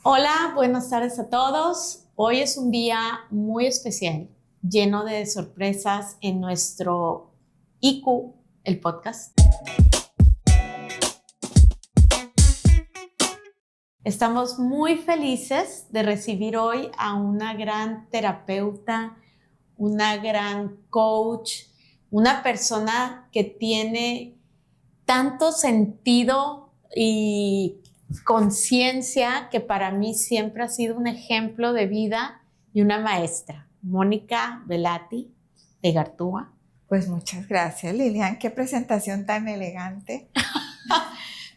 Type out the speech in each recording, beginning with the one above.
Hola, buenas tardes a todos. Hoy es un día muy especial, lleno de sorpresas en nuestro IQ, el podcast. Estamos muy felices de recibir hoy a una gran terapeuta, una gran coach, una persona que tiene tanto sentido y conciencia que para mí siempre ha sido un ejemplo de vida y una maestra, Mónica Velati de Gartúa. Pues muchas gracias, Lilian. Qué presentación tan elegante.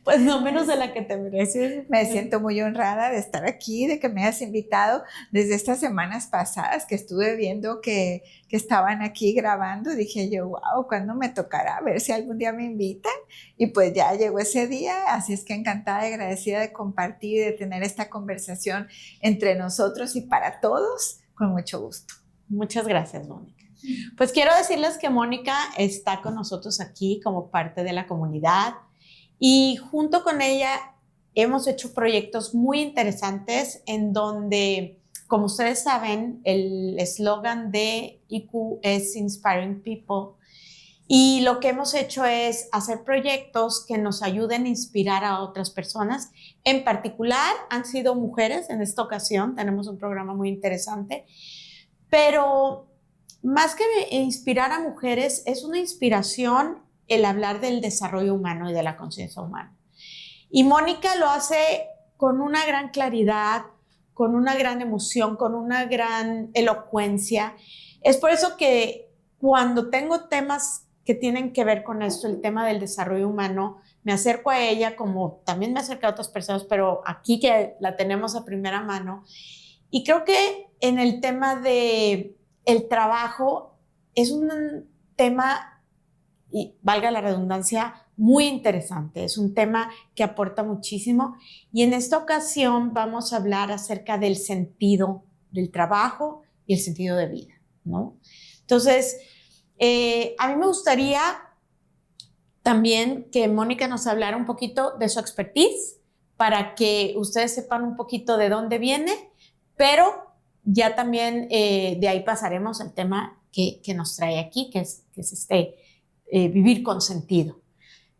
Pues no menos de la que te mereces. Me siento muy honrada de estar aquí, de que me hayas invitado desde estas semanas pasadas que estuve viendo que estaban aquí grabando. Dije yo, wow, ¿cuándo me tocará? A ver si algún día me invitan. Y pues ya llegó ese día, así es que encantada y agradecida de compartir, de tener esta conversación entre nosotros y para todos, con mucho gusto. Muchas gracias, Mónica. Pues quiero decirles que Mónica está con nosotros aquí como parte de la comunidad y junto con ella hemos hecho proyectos muy interesantes en donde, como ustedes saben, el eslogan de IQ es Inspiring People. Y lo que hemos hecho es hacer proyectos que nos ayuden a inspirar a otras personas. En particular, han sido mujeres en esta ocasión. Tenemos un programa muy interesante. Pero más que inspirar a mujeres, es una inspiración el hablar del desarrollo humano y de la conciencia humana. Y Mónica lo hace con una gran claridad, con una gran emoción, con una gran elocuencia. Es por eso que cuando tengo temas que tienen que ver con esto, el tema del desarrollo humano, me acerco a ella, como también me acerco a otras personas, pero aquí que la tenemos a primera mano. Y creo que en el tema de el trabajo es un tema, y valga la redundancia, muy interesante. Es un tema que aporta muchísimo. Y en esta ocasión vamos a hablar acerca del sentido del trabajo y el sentido de vida, ¿no? Entonces, a mí me gustaría también que Mónica nos hablara un poquito de su expertise para que ustedes sepan un poquito de dónde viene, pero ya también de ahí pasaremos al tema que nos trae aquí, que es vivir con sentido.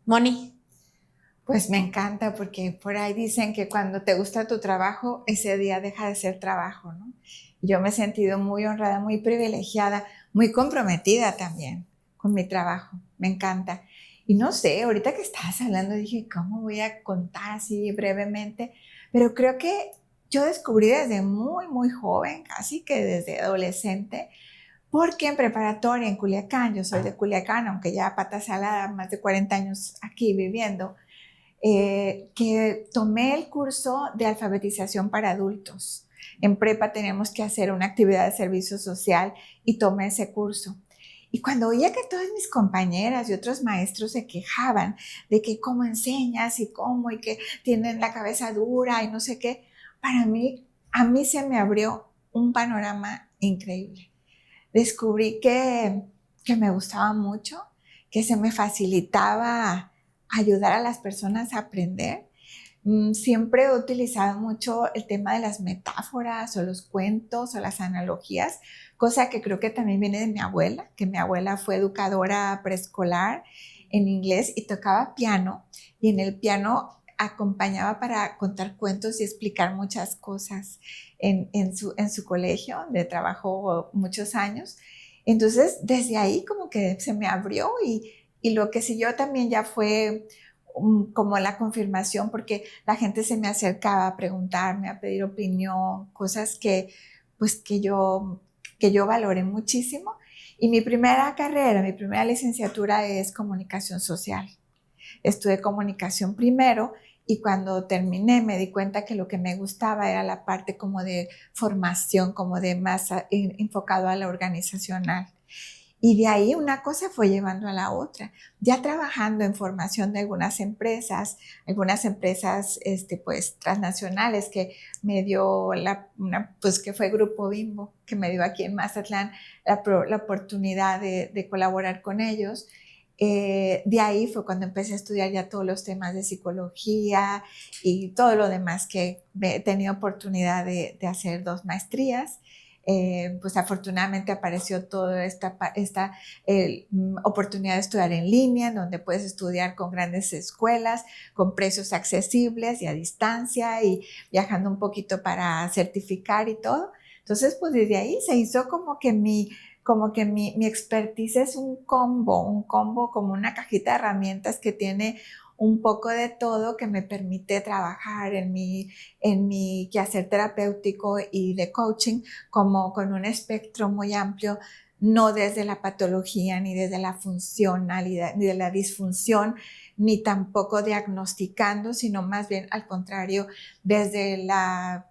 Moni. Pues me encanta porque por ahí dicen que cuando te gusta tu trabajo, ese día deja de ser trabajo, ¿no? Yo me he sentido muy honrada, muy privilegiada, muy comprometida también con mi trabajo. Me encanta. Y no sé, ahorita que estabas hablando dije, ¿cómo voy a contar así brevemente? Pero creo que yo descubrí desde muy, muy joven, casi que desde adolescente, porque en preparatoria en Culiacán, yo soy de Culiacán, aunque ya pata salada, más de 40 años aquí viviendo, que tomé el curso de alfabetización para adultos. En prepa teníamos que hacer una actividad de servicio social y tomé ese curso. Y cuando oía que todas mis compañeras y otros maestros se quejaban de que cómo enseñas y cómo y que tienen la cabeza dura y no sé qué, para mí, a mí se me abrió un panorama increíble. Descubrí que me gustaba mucho, que se me facilitaba ayudar a las personas a aprender. Siempre he utilizado mucho el tema de las metáforas o los cuentos o las analogías, cosa que creo que también viene de mi abuela, que mi abuela fue educadora preescolar en inglés y tocaba piano, y en el piano acompañaba para contar cuentos y explicar muchas cosas en su colegio, donde trabajó muchos años. Entonces, desde ahí como que se me abrió y lo que siguió también ya fue como la confirmación, porque la gente se me acercaba a preguntarme, a pedir opinión, cosas que pues que yo valoré muchísimo. Y mi primera carrera, mi primera licenciatura es comunicación social. Estudié comunicación primero y cuando terminé me di cuenta que lo que me gustaba era la parte como de formación, como de más enfocado a la organizacional. Y de ahí una cosa fue llevando a la otra. Ya trabajando en formación de algunas empresas pues transnacionales que me dio pues que fue Grupo Bimbo, que me dio aquí en Mazatlán la oportunidad de colaborar con ellos. De ahí fue cuando empecé a estudiar ya todos los temas de psicología y todo lo demás que he tenido oportunidad de hacer 2 maestrías. Pues afortunadamente apareció toda esta oportunidad de estudiar en línea, donde puedes estudiar con grandes escuelas, con precios accesibles y a distancia y viajando un poquito para certificar y todo. Entonces, pues desde ahí se hizo como que mi expertise es un combo como una cajita de herramientas que tiene un poco de todo que me permite trabajar en mi quehacer terapéutico y de coaching como con un espectro muy amplio, no desde la patología, ni desde la funcionalidad, ni de la disfunción, ni tampoco diagnosticando, sino más bien al contrario, desde la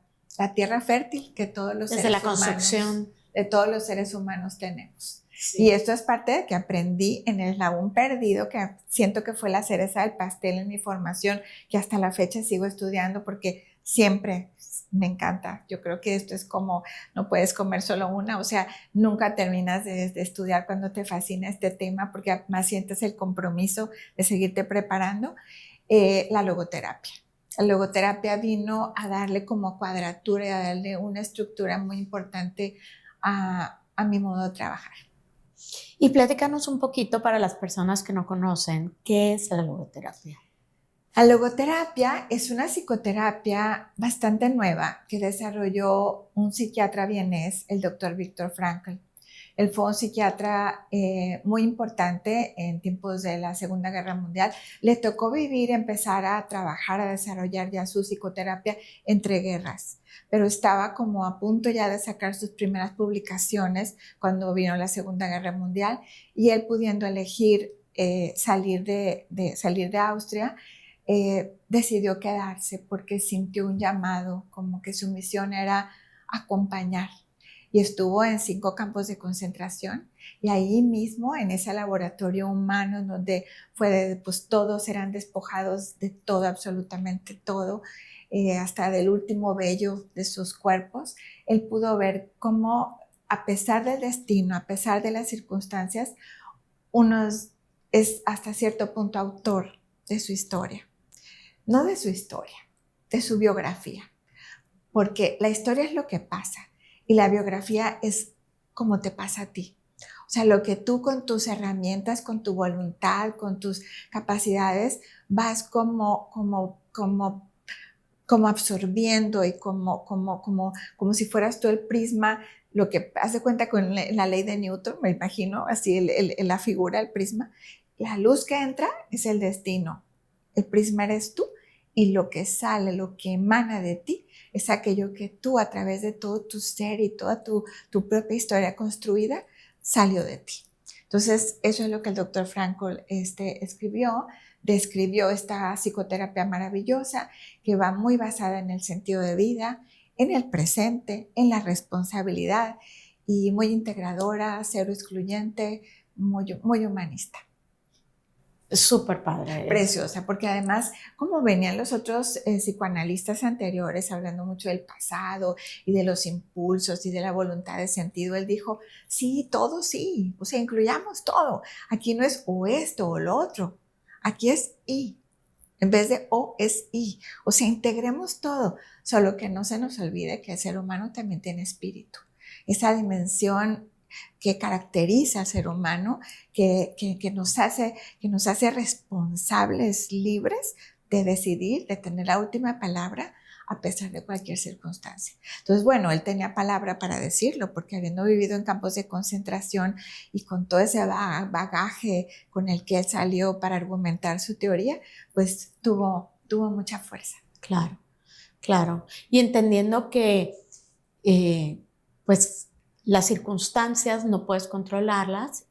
tierra fértil que todos los desde seres la construcción humanos, de todos los seres humanos tenemos. Sí. Y esto es parte de que aprendí en el eslabón perdido, que siento que fue la cereza del pastel en mi formación, que hasta la fecha sigo estudiando porque siempre me encanta. Yo creo que esto es como, no puedes comer solo una, o sea, nunca terminas de estudiar cuando te fascina este tema, porque además sientes el compromiso de seguirte preparando. La logoterapia. La logoterapia vino a darle como cuadratura y a darle una estructura muy importante a mi modo de trabajar. Y platícanos un poquito para las personas que no conocen, ¿qué es la logoterapia? La logoterapia es una psicoterapia bastante nueva que desarrolló un psiquiatra vienés, el doctor Viktor Frankl. Él fue un psiquiatra muy importante en tiempos de la Segunda Guerra Mundial. Le tocó vivir, empezar a trabajar, a desarrollar ya su psicoterapia entre guerras, pero estaba como a punto ya de sacar sus primeras publicaciones cuando vino la Segunda Guerra Mundial y él pudiendo elegir salir de Austria, decidió quedarse porque sintió un llamado, como que su misión era acompañar. Y estuvo en 5 campos de concentración y ahí mismo en ese laboratorio humano donde pues todos eran despojados de todo, absolutamente todo, hasta del último vello de sus cuerpos, él pudo ver cómo a pesar del destino, a pesar de las circunstancias, uno es hasta cierto punto autor de su historia. No de su historia, de su biografía, porque la historia es lo que pasa. Y la biografía es como te pasa a ti. O sea, lo que tú con tus herramientas, con tu voluntad, con tus capacidades, vas como absorbiendo y como si fueras tú el prisma, lo que hace cuenta con la ley de Newton, me imagino, así la figura, el prisma. La luz que entra es el destino. El prisma eres tú y lo que sale, lo que emana de ti, es aquello que tú a través de todo tu ser y toda tu propia historia construida salió de ti. Entonces, eso es lo que el doctor Frankl describió esta psicoterapia maravillosa que va muy basada en el sentido de vida, en el presente, en la responsabilidad y muy integradora, cero excluyente, muy humanista. Súper padre. Preciosa, porque además, como venían los otros psicoanalistas anteriores hablando mucho del pasado y de los impulsos y de la voluntad de sentido, él dijo, sí, todo sí, o sea, incluyamos todo. Aquí no es o esto o lo otro, aquí es y. En vez de o es y. O sea, integremos todo, solo que no se nos olvide que el ser humano también tiene espíritu. Esa dimensión que caracteriza al ser humano, que nos hace responsables, libres de decidir, de tener la última palabra a pesar de cualquier circunstancia. Entonces, bueno, él tenía palabra para decirlo, porque habiendo vivido en campos de concentración y con todo ese bagaje con el que él salió para argumentar su teoría, pues tuvo mucha fuerza. Claro, claro. Y entendiendo que, pues, las circunstancias no puedes controlarlas,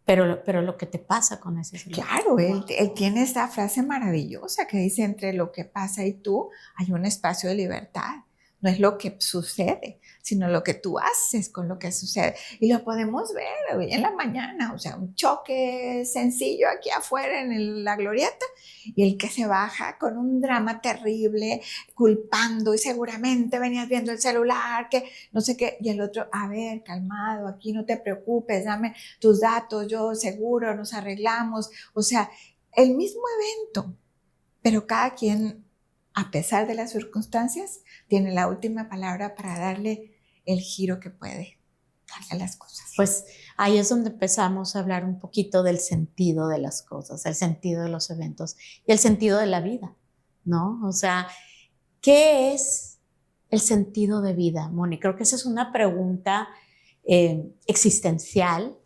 pero lo que te pasa con ese ser. Claro, él tiene esta frase maravillosa que dice, entre lo que pasa y tú hay un espacio de libertad. no es lo que sucede, sino lo que tú haces con lo que sucede. Y lo podemos ver hoy en la mañana, o sea, un choque sencillo aquí afuera en la glorieta, y el que se baja con un drama terrible, culpando, y seguramente venías viendo el celular, que no sé qué, y el otro, a ver, calmado, aquí no te preocupes, dame tus datos, yo seguro, nos arreglamos. O sea, el mismo evento, pero cada quien, a pesar de las circunstancias, tiene la última palabra para darle el giro que puede a las cosas. Pues ahí es donde empezamos a hablar un poquito del sentido de las cosas, el sentido de los eventos y el sentido de la vida, ¿no? O sea, ¿qué es el sentido de vida, Moni? Creo que esa es una pregunta existencial,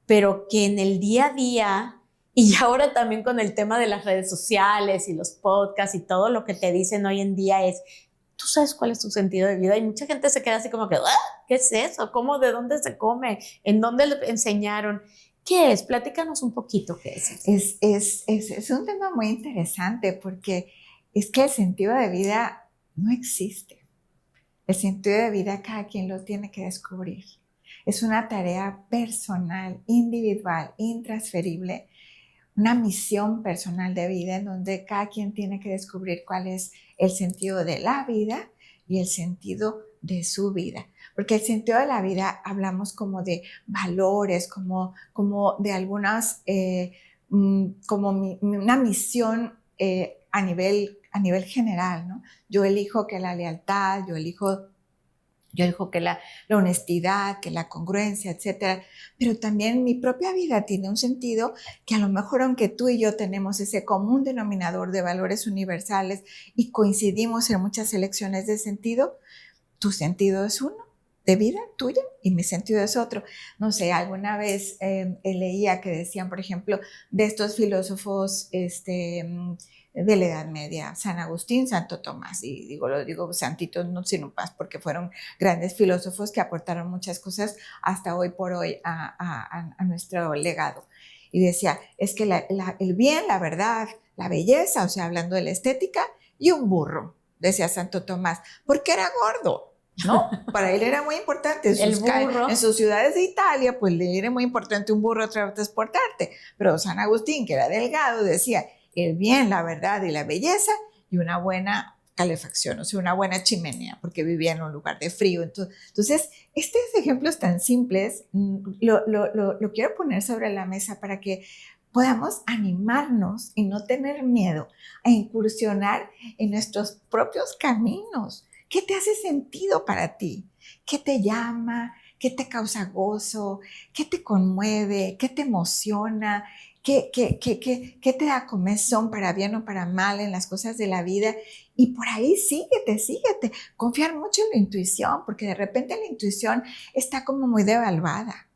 pero que en el día a día, y ahora también con el tema de las redes sociales y los podcasts y todo lo que te dicen hoy en día es, ¿tú sabes cuál es tu sentido de vida? Y mucha gente se queda así como que, ¿ah? ¿Qué es eso? ¿Cómo? ¿De dónde se come? ¿En dónde le enseñaron? ¿Qué es? Platícanos un poquito qué es. Es un tema muy interesante porque es que el sentido de vida no existe. El sentido de vida cada quien lo tiene que descubrir. Es una tarea personal, individual, intransferible, una misión personal de vida en donde cada quien tiene que descubrir cuál es el sentido de la vida y el sentido de su vida. Porque el sentido de la vida hablamos como de valores, como de algunas, como una misión a nivel general, ¿no? Yo elijo que la lealtad, yo elijo que la honestidad, que la congruencia, etcétera. Pero también mi propia vida tiene un sentido que a lo mejor, aunque tú y yo tenemos ese común denominador de valores universales y coincidimos en muchas elecciones de sentido, tu sentido es uno de vida tuya y mi sentido es otro. No sé, alguna vez leía que decían, por ejemplo, de estos filósofos de la Edad Media, San Agustín, Santo Tomás, y lo digo santitos no sino paz, porque fueron grandes filósofos que aportaron muchas cosas hasta hoy por hoy a nuestro legado. Y decía, es que el bien, la verdad, la belleza, o sea, hablando de la estética, y un burro, decía Santo Tomás, porque era gordo, ¿no? Para él era muy importante. En sus ciudades de Italia, pues le era muy importante un burro para transportarte. Pero San Agustín, que era delgado, decía, el bien, la verdad y la belleza y una buena calefacción, o sea, una buena chimenea, porque vivía en un lugar de frío. Entonces, estos ejemplos tan simples lo quiero poner sobre la mesa para que podamos animarnos y no tener miedo a incursionar en nuestros propios caminos. ¿Qué te hace sentido para ti? ¿Qué te llama? ¿Qué te causa gozo? ¿Qué te conmueve? ¿Qué te emociona? ¿Qué te da comezón para bien o para mal en las cosas de la vida? Y por ahí síguete. Confiar mucho en la intuición, porque de repente la intuición está como muy devaluada.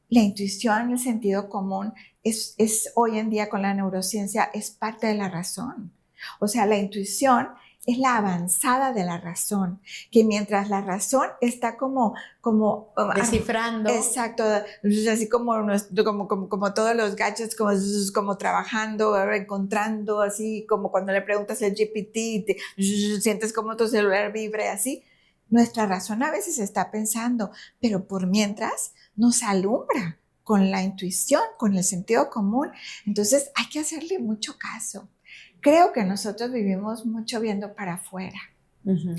La intuición, el sentido común, es hoy en día con la neurociencia, es parte de la razón. O sea, la intuición es la avanzada de la razón, que mientras la razón está como descifrando. Exacto, así como todos los gadgets, como trabajando, encontrando, así como cuando le preguntas al GPT, sientes como tu celular vibre así. Nuestra razón a veces está pensando, pero por mientras nos alumbra con la intuición, con el sentido común. Entonces hay que hacerle mucho caso. Creo que nosotros vivimos mucho viendo para afuera. Uh-huh.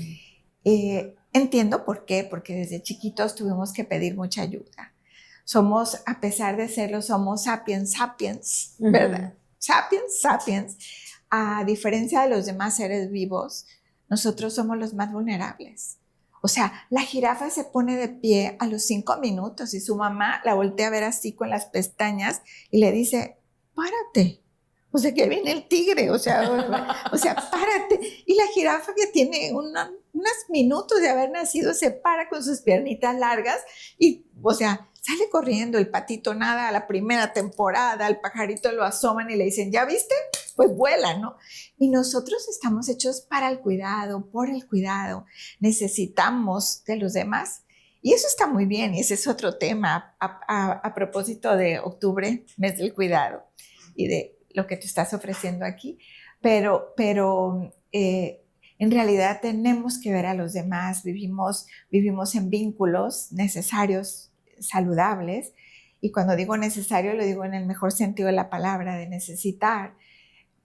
Entiendo por qué, porque desde chiquitos tuvimos que pedir mucha ayuda. Somos, a pesar de serlo, somos sapiens, ¿verdad? Uh-huh. Sapiens. A diferencia de los demás seres vivos, nosotros somos los más vulnerables. O sea, la jirafa se pone de pie a los 5 minutos y su mamá la voltea a ver así con las pestañas y le dice, párate. O sea, que viene el tigre, o sea, párate. Y la jirafa, que tiene unos minutos de haber nacido, se para con sus piernitas largas y, o sea, sale corriendo. El patito nada a la primera temporada, el pajarito lo asoman y le dicen, ¿ya viste? Pues vuela, ¿no? Y nosotros estamos hechos para el cuidado, por el cuidado. Necesitamos de los demás. Y eso está muy bien, y ese es otro tema a propósito de octubre, mes del cuidado, y de lo que te estás ofreciendo aquí, pero En realidad tenemos que ver a los demás, vivimos en vínculos necesarios, saludables, y cuando digo necesario lo digo en el mejor sentido de la palabra, de necesitar,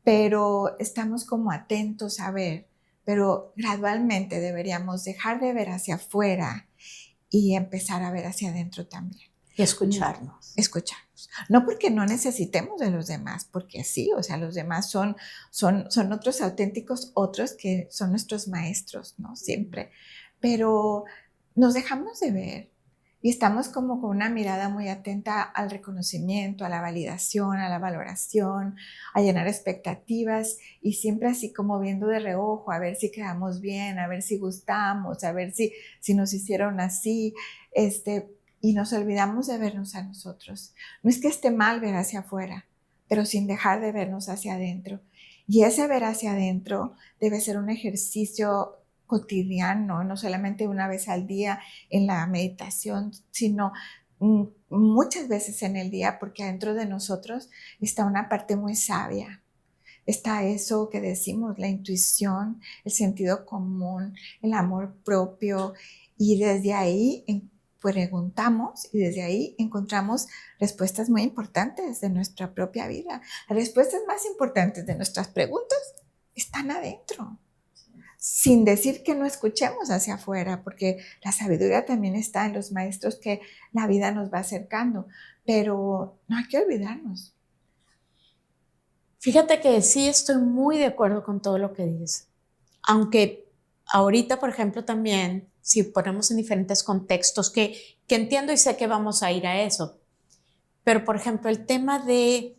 pero estamos como atentos a ver, pero gradualmente deberíamos dejar de ver hacia afuera y empezar a ver hacia adentro también. Y escucharnos. Escucharnos. No porque no necesitemos de los demás, porque sí, o sea, los demás son otros auténticos, otros que son nuestros maestros, ¿no? Siempre. Pero nos dejamos de ver y estamos como con una mirada muy atenta al reconocimiento, a la validación, a la valoración, a llenar expectativas y siempre así como viendo de reojo a ver si quedamos bien, a ver si gustamos, a ver si nos hicieron así, y nos olvidamos de vernos a nosotros. No es que esté mal ver hacia afuera, pero sin dejar de vernos hacia adentro. Y ese ver hacia adentro debe ser un ejercicio cotidiano, no solamente una vez al día en la meditación, sino muchas veces en el día, porque adentro de nosotros está una parte muy sabia. Está eso que decimos, la intuición, el sentido común, el amor propio, y desde ahí preguntamos y desde ahí encontramos respuestas muy importantes de nuestra propia vida. Las respuestas más importantes de nuestras preguntas están adentro, sin decir que no escuchemos hacia afuera, porque la sabiduría también está en los maestros que la vida nos va acercando, pero no hay que olvidarnos. Fíjate que sí estoy muy de acuerdo con todo lo que dices, aunque ahorita, por ejemplo, también, si ponemos en diferentes contextos, que entiendo y sé que vamos a ir a eso, pero por ejemplo, el tema de,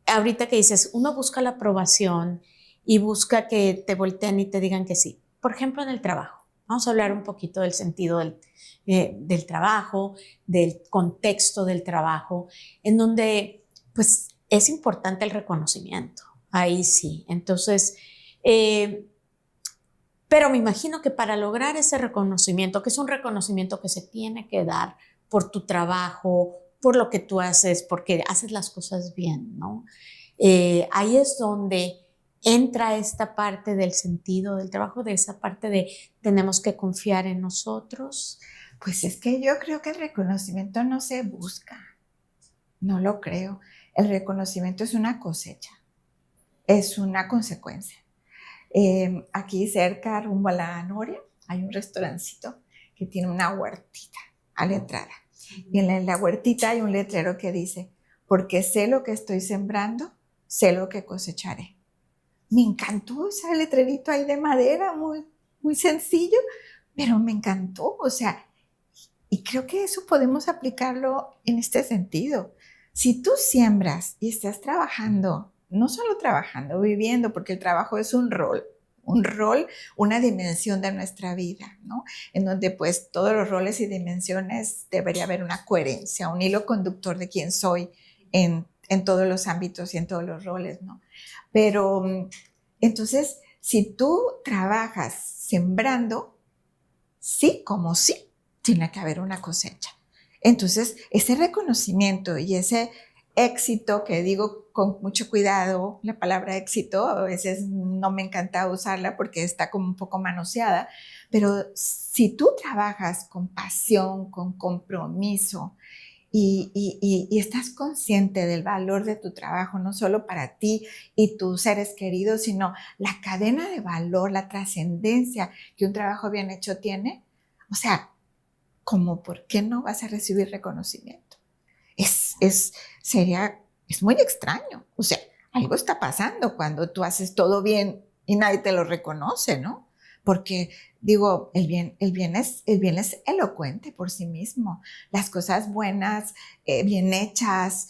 ahorita que dices, uno busca la aprobación y busca que te volteen y te digan que sí. Por ejemplo, en el trabajo. Vamos a hablar un poquito del sentido del trabajo, del contexto del trabajo, en donde pues es importante el reconocimiento. Ahí sí. Entonces, pero me imagino que para lograr ese reconocimiento, que es un reconocimiento que se tiene que dar por tu trabajo, por lo que tú haces, porque haces las cosas bien, ¿no? Ahí es donde entra esta parte del sentido del trabajo, de esa parte de tenemos que confiar en nosotros. Pues es que yo creo que el reconocimiento no se busca, no lo creo. El reconocimiento es una cosecha, es una consecuencia. Aquí cerca, rumbo a la Noria, hay un restaurancito que tiene una huertita a la entrada. Y en la huertita hay un letrero que dice, porque sé lo que estoy sembrando, sé lo que cosecharé. Me encantó ese letrerito ahí de madera, muy, muy sencillo, pero me encantó, o sea, y creo que eso podemos aplicarlo en este sentido. Si tú siembras y estás trabajando, no solo trabajando, viviendo, porque el trabajo es un rol, una dimensión de nuestra vida, ¿no? En donde pues todos los roles y dimensiones debería haber una coherencia, un hilo conductor de quién soy en todos los ámbitos y en todos los roles, ¿no? Pero entonces, si tú trabajas sembrando, sí como sí, tiene que haber una cosecha. Entonces, ese reconocimiento y ese éxito, que digo con mucho cuidado, la palabra éxito, a veces no me encanta usarla porque está como un poco manoseada, pero si tú trabajas con pasión, con compromiso y estás consciente del valor de tu trabajo, no solo para ti y tus seres queridos, sino la cadena de valor, la trascendencia que un trabajo bien hecho tiene, o sea, ¿cómo por qué no vas a recibir reconocimiento? Es muy extraño. O sea, algo está pasando cuando tú haces todo bien y nadie te lo reconoce, ¿no? Porque digo, el bien es elocuente por sí mismo. Las cosas buenas, bien hechas,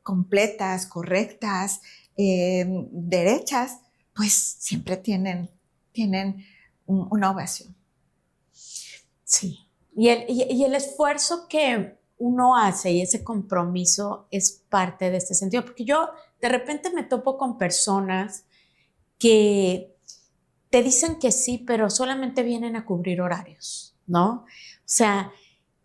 completas, correctas, derechas, pues siempre tienen una ovación. Sí. Y el esfuerzo que uno hace y ese compromiso es parte de este sentido, porque yo de repente me topo con personas que te dicen que sí, pero solamente vienen a cubrir horarios, ¿no? O sea,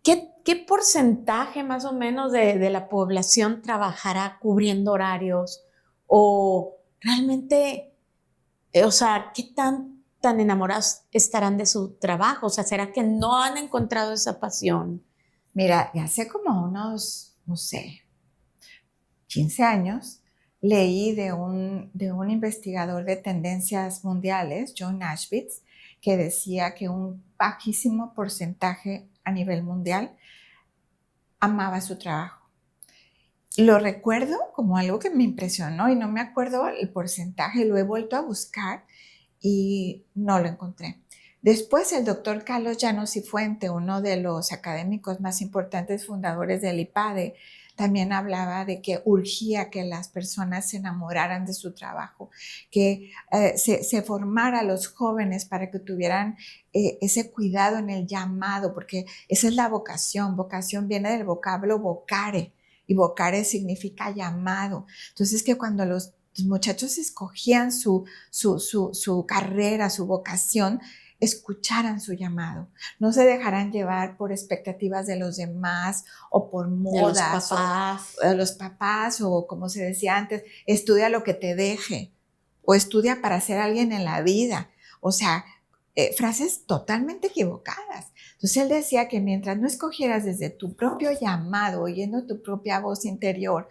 ¿qué porcentaje más o menos de la población trabajará cubriendo horarios? O realmente, o sea, ¿qué tan tan enamorados estarán de su trabajo? O sea, ¿será que no han encontrado esa pasión? Mira, ya hace como unos, no sé, 15 años, leí de un investigador de tendencias mundiales, John Naisbitt, que decía que un bajísimo porcentaje a nivel mundial amaba su trabajo. Lo recuerdo como algo que me impresionó y no me acuerdo el porcentaje, lo he vuelto a buscar y no lo encontré. Después el doctor Carlos Llanos y Fuente, uno de los académicos más importantes fundadores del IPADE, también hablaba de que urgía que las personas se enamoraran de su trabajo, que se formara a los jóvenes para que tuvieran ese cuidado en el llamado, porque esa es la vocación. Vocación viene del vocablo vocare, y vocare significa llamado. Entonces, que cuando los muchachos escogían su carrera, su vocación, escucharan su llamado, no se dejaran llevar por expectativas de los demás o por modas de los papás o como se decía antes, estudia lo que te deje o estudia para ser alguien en la vida. O sea, frases totalmente equivocadas. Entonces él decía que mientras no escogieras desde tu propio llamado, oyendo tu propia voz interior,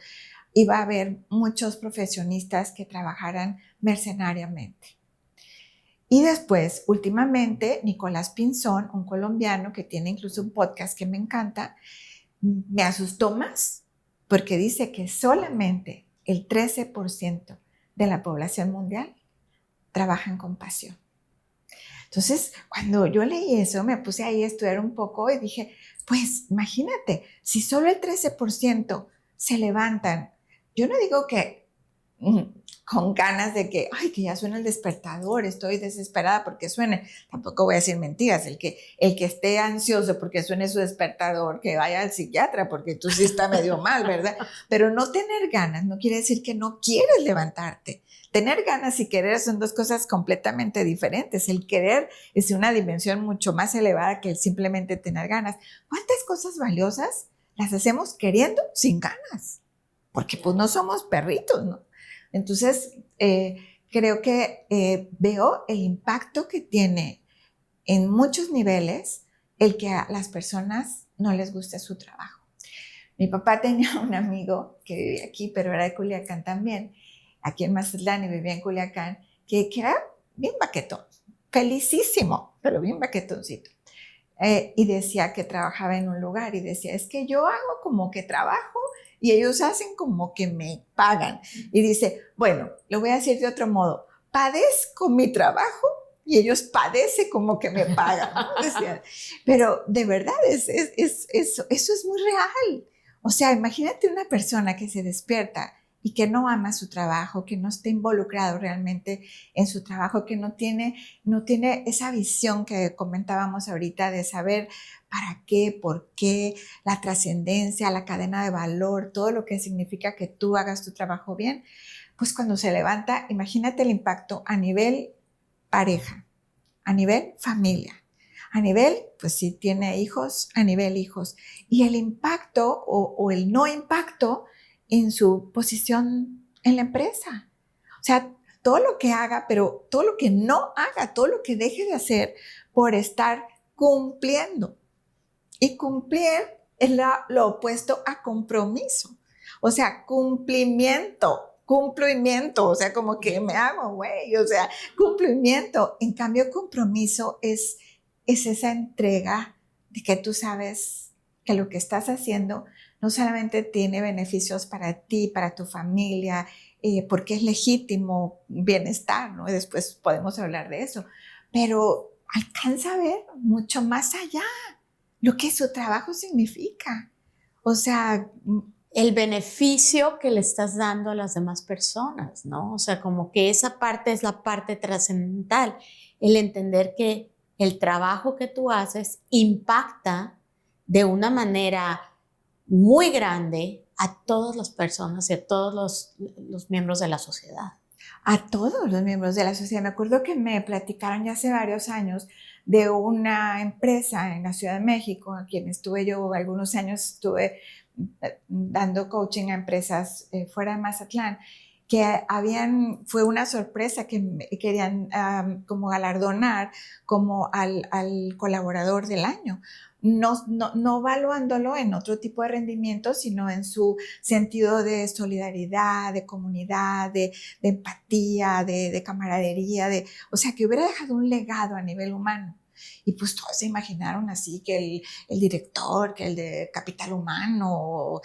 iba a haber muchos profesionistas que trabajaran mercenariamente. Y después, últimamente, Nicolás Pinzón, un colombiano que tiene incluso un podcast que me encanta, me asustó más porque dice que solamente el 13% de la población mundial trabaja en compasión. Entonces, cuando yo leí eso, me puse ahí a estudiar un poco y dije, pues imagínate, si solo el 13% se levantan, yo no digo que con ganas de que, ay, que ya suene el despertador, estoy desesperada porque suene. Tampoco voy a decir mentiras, el que esté ansioso porque suene su despertador, que vaya al psiquiatra porque tú sí está medio mal, ¿verdad? Pero no tener ganas no quiere decir que no quieres levantarte. Tener ganas y querer son dos cosas completamente diferentes. El querer es una dimensión mucho más elevada que el simplemente tener ganas. ¿Cuántas cosas valiosas las hacemos queriendo sin ganas? Porque pues no somos perritos, ¿no? Entonces, creo que veo el impacto que tiene en muchos niveles el que a las personas no les guste su trabajo. Mi papá tenía un amigo que vivía aquí, pero era de Culiacán también, aquí en Mazatlán y vivía en Culiacán, que era bien baquetón, felicísimo, pero bien baquetoncito. Y decía que trabajaba en un lugar y decía, es que yo hago como que trabajo y ellos hacen como que me pagan. Y dice, bueno, lo voy a decir de otro modo, padezco mi trabajo y ellos padecen como que me pagan, ¿no? Decía, pero de verdad, eso es muy real. O sea, imagínate una persona que se despierta y que no ama su trabajo, que no está involucrado realmente en su trabajo, que no tiene esa visión que comentábamos ahorita de saber para qué, por qué, la trascendencia, la cadena de valor, todo lo que significa que tú hagas tu trabajo bien, pues cuando se levanta, imagínate el impacto a nivel pareja, a nivel familia, a nivel, pues si tiene hijos, a nivel hijos, y el impacto o el no impacto en su posición en la empresa. O sea, todo lo que haga, pero todo lo que no haga, todo lo que deje de hacer por estar cumpliendo. Y cumplir es lo opuesto a compromiso. O sea, cumplimiento, o sea, como que me hago, güey, o sea, cumplimiento. En cambio, compromiso es esa entrega de que tú sabes que lo que estás haciendo no solamente tiene beneficios para ti, para tu familia, porque es legítimo bienestar, ¿no? Y después podemos hablar de eso, pero alcanza a ver mucho más allá lo que su trabajo significa. O sea, el beneficio que le estás dando a las demás personas, ¿no? O sea, como que esa parte es la parte trascendental, el entender que el trabajo que tú haces impacta de una manera muy grande a todas las personas y a todos los miembros de la sociedad. A todos los miembros de la sociedad. Me acuerdo que me platicaron ya hace varios años de una empresa en la Ciudad de México, a quien estuve yo algunos años, estuve dando coaching a empresas fuera de Mazatlán, fue una sorpresa que querían como galardonar como al colaborador del año. No evaluándolo en otro tipo de rendimiento, sino en su sentido de solidaridad, de comunidad, de empatía, de camaradería, o sea, que hubiera dejado un legado a nivel humano. Y pues todos se imaginaron así que el director, que el de capital humano, o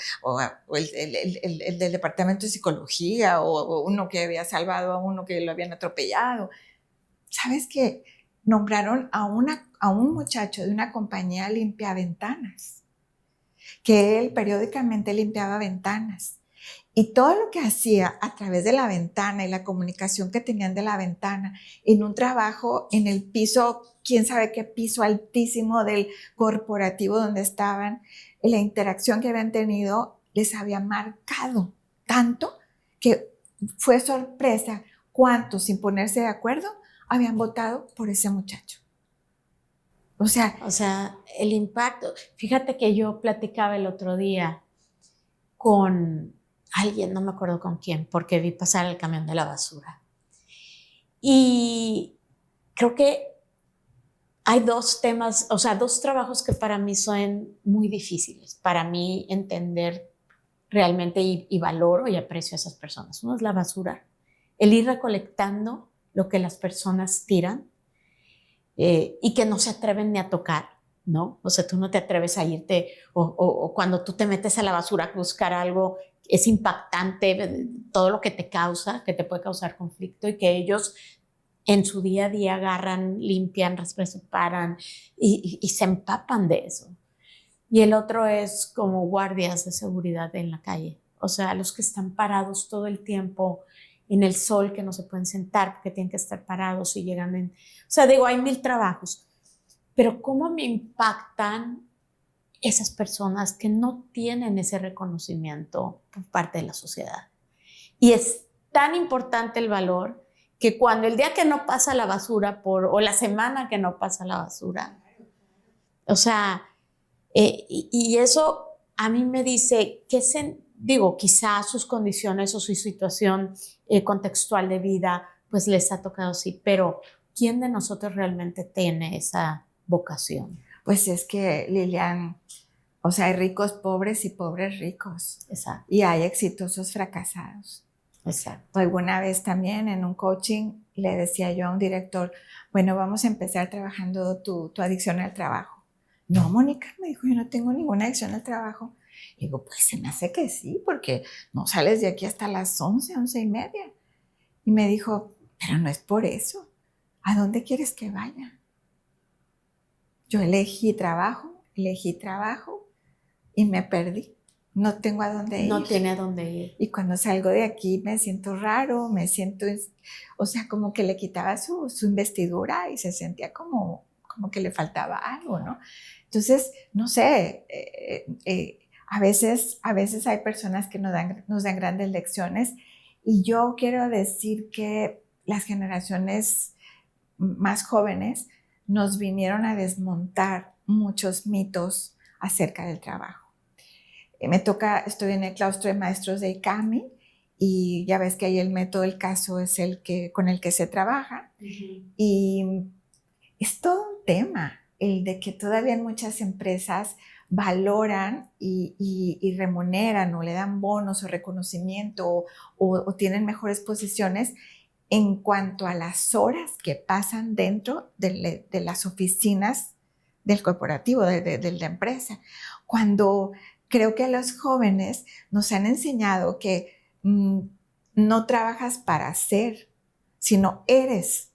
el del departamento de psicología, o uno que había salvado a uno que lo habían atropellado. ¿Sabes qué? Nombraron a un muchacho de una compañía limpiaventanas, que él periódicamente limpiaba ventanas. Y todo lo que hacía a través de la ventana y la comunicación que tenían de la ventana, en un trabajo en el piso, quién sabe qué piso altísimo del corporativo donde estaban, la interacción que habían tenido les había marcado tanto que fue sorpresa cuántos, sin ponerse de acuerdo, habían votado por ese muchacho. O sea, el impacto. Fíjate que yo platicaba el otro día con alguien, no me acuerdo con quién, porque vi pasar el camión de la basura. Y creo que hay dos temas, o sea, dos trabajos que para mí son muy difíciles, para mí entender realmente y valoro y aprecio a esas personas. Uno es la basura, el ir recolectando lo que las personas tiran y que no se atreven ni a tocar, ¿no? O sea, tú no te atreves a irte o cuando tú te metes a la basura a buscar algo, es impactante todo lo que te causa, que te puede causar conflicto y que ellos en su día a día agarran, limpian, separan y se empapan de eso. Y el otro es como guardias de seguridad en la calle, o sea, los que están parados todo el tiempo en el sol, que no se pueden sentar porque tienen que estar parados y llegan o sea, digo, hay 1000 trabajos, pero ¿cómo me impactan esas personas que no tienen ese reconocimiento por parte de la sociedad? Y es tan importante el valor que cuando el día que no pasa la basura o la semana que no pasa la basura, o sea, y eso a mí me dice que digo, quizás sus condiciones o su situación contextual de vida pues les ha tocado así, pero ¿quién de nosotros realmente tiene esa vocación? Pues es que, Lilian, o sea, hay ricos pobres y pobres ricos. Exacto. Y hay exitosos fracasados. Exacto. Alguna vez también en un coaching le decía yo a un director, bueno, vamos a empezar trabajando tu adicción al trabajo. No, Mónica, me dijo, yo no tengo ninguna adicción al trabajo. Y digo, pues se me hace que sí, porque no sales de aquí hasta las 11:30. Y me dijo, pero no es por eso. ¿A dónde quieres que vaya? Yo elegí trabajo y me perdí. No tengo a dónde ir. No tiene a dónde ir. Y cuando salgo de aquí me siento raro, o sea, como que le quitaba su investidura y se sentía como que le faltaba algo, ¿no? Entonces, no sé, a veces hay personas que nos dan grandes lecciones y yo quiero decir que las generaciones más jóvenes nos vinieron a desmontar muchos mitos acerca del trabajo. Estoy en el claustro de maestros de ICAMI y ya ves que ahí el método del caso es con el que se trabaja. Y es todo un tema el de que todavía en muchas empresas valoran y remuneran o le dan bonos o reconocimiento o tienen mejores posiciones en cuanto a las horas que pasan dentro de las oficinas del corporativo, de la empresa. Cuando creo que a los jóvenes nos han enseñado que no trabajas para ser, sino eres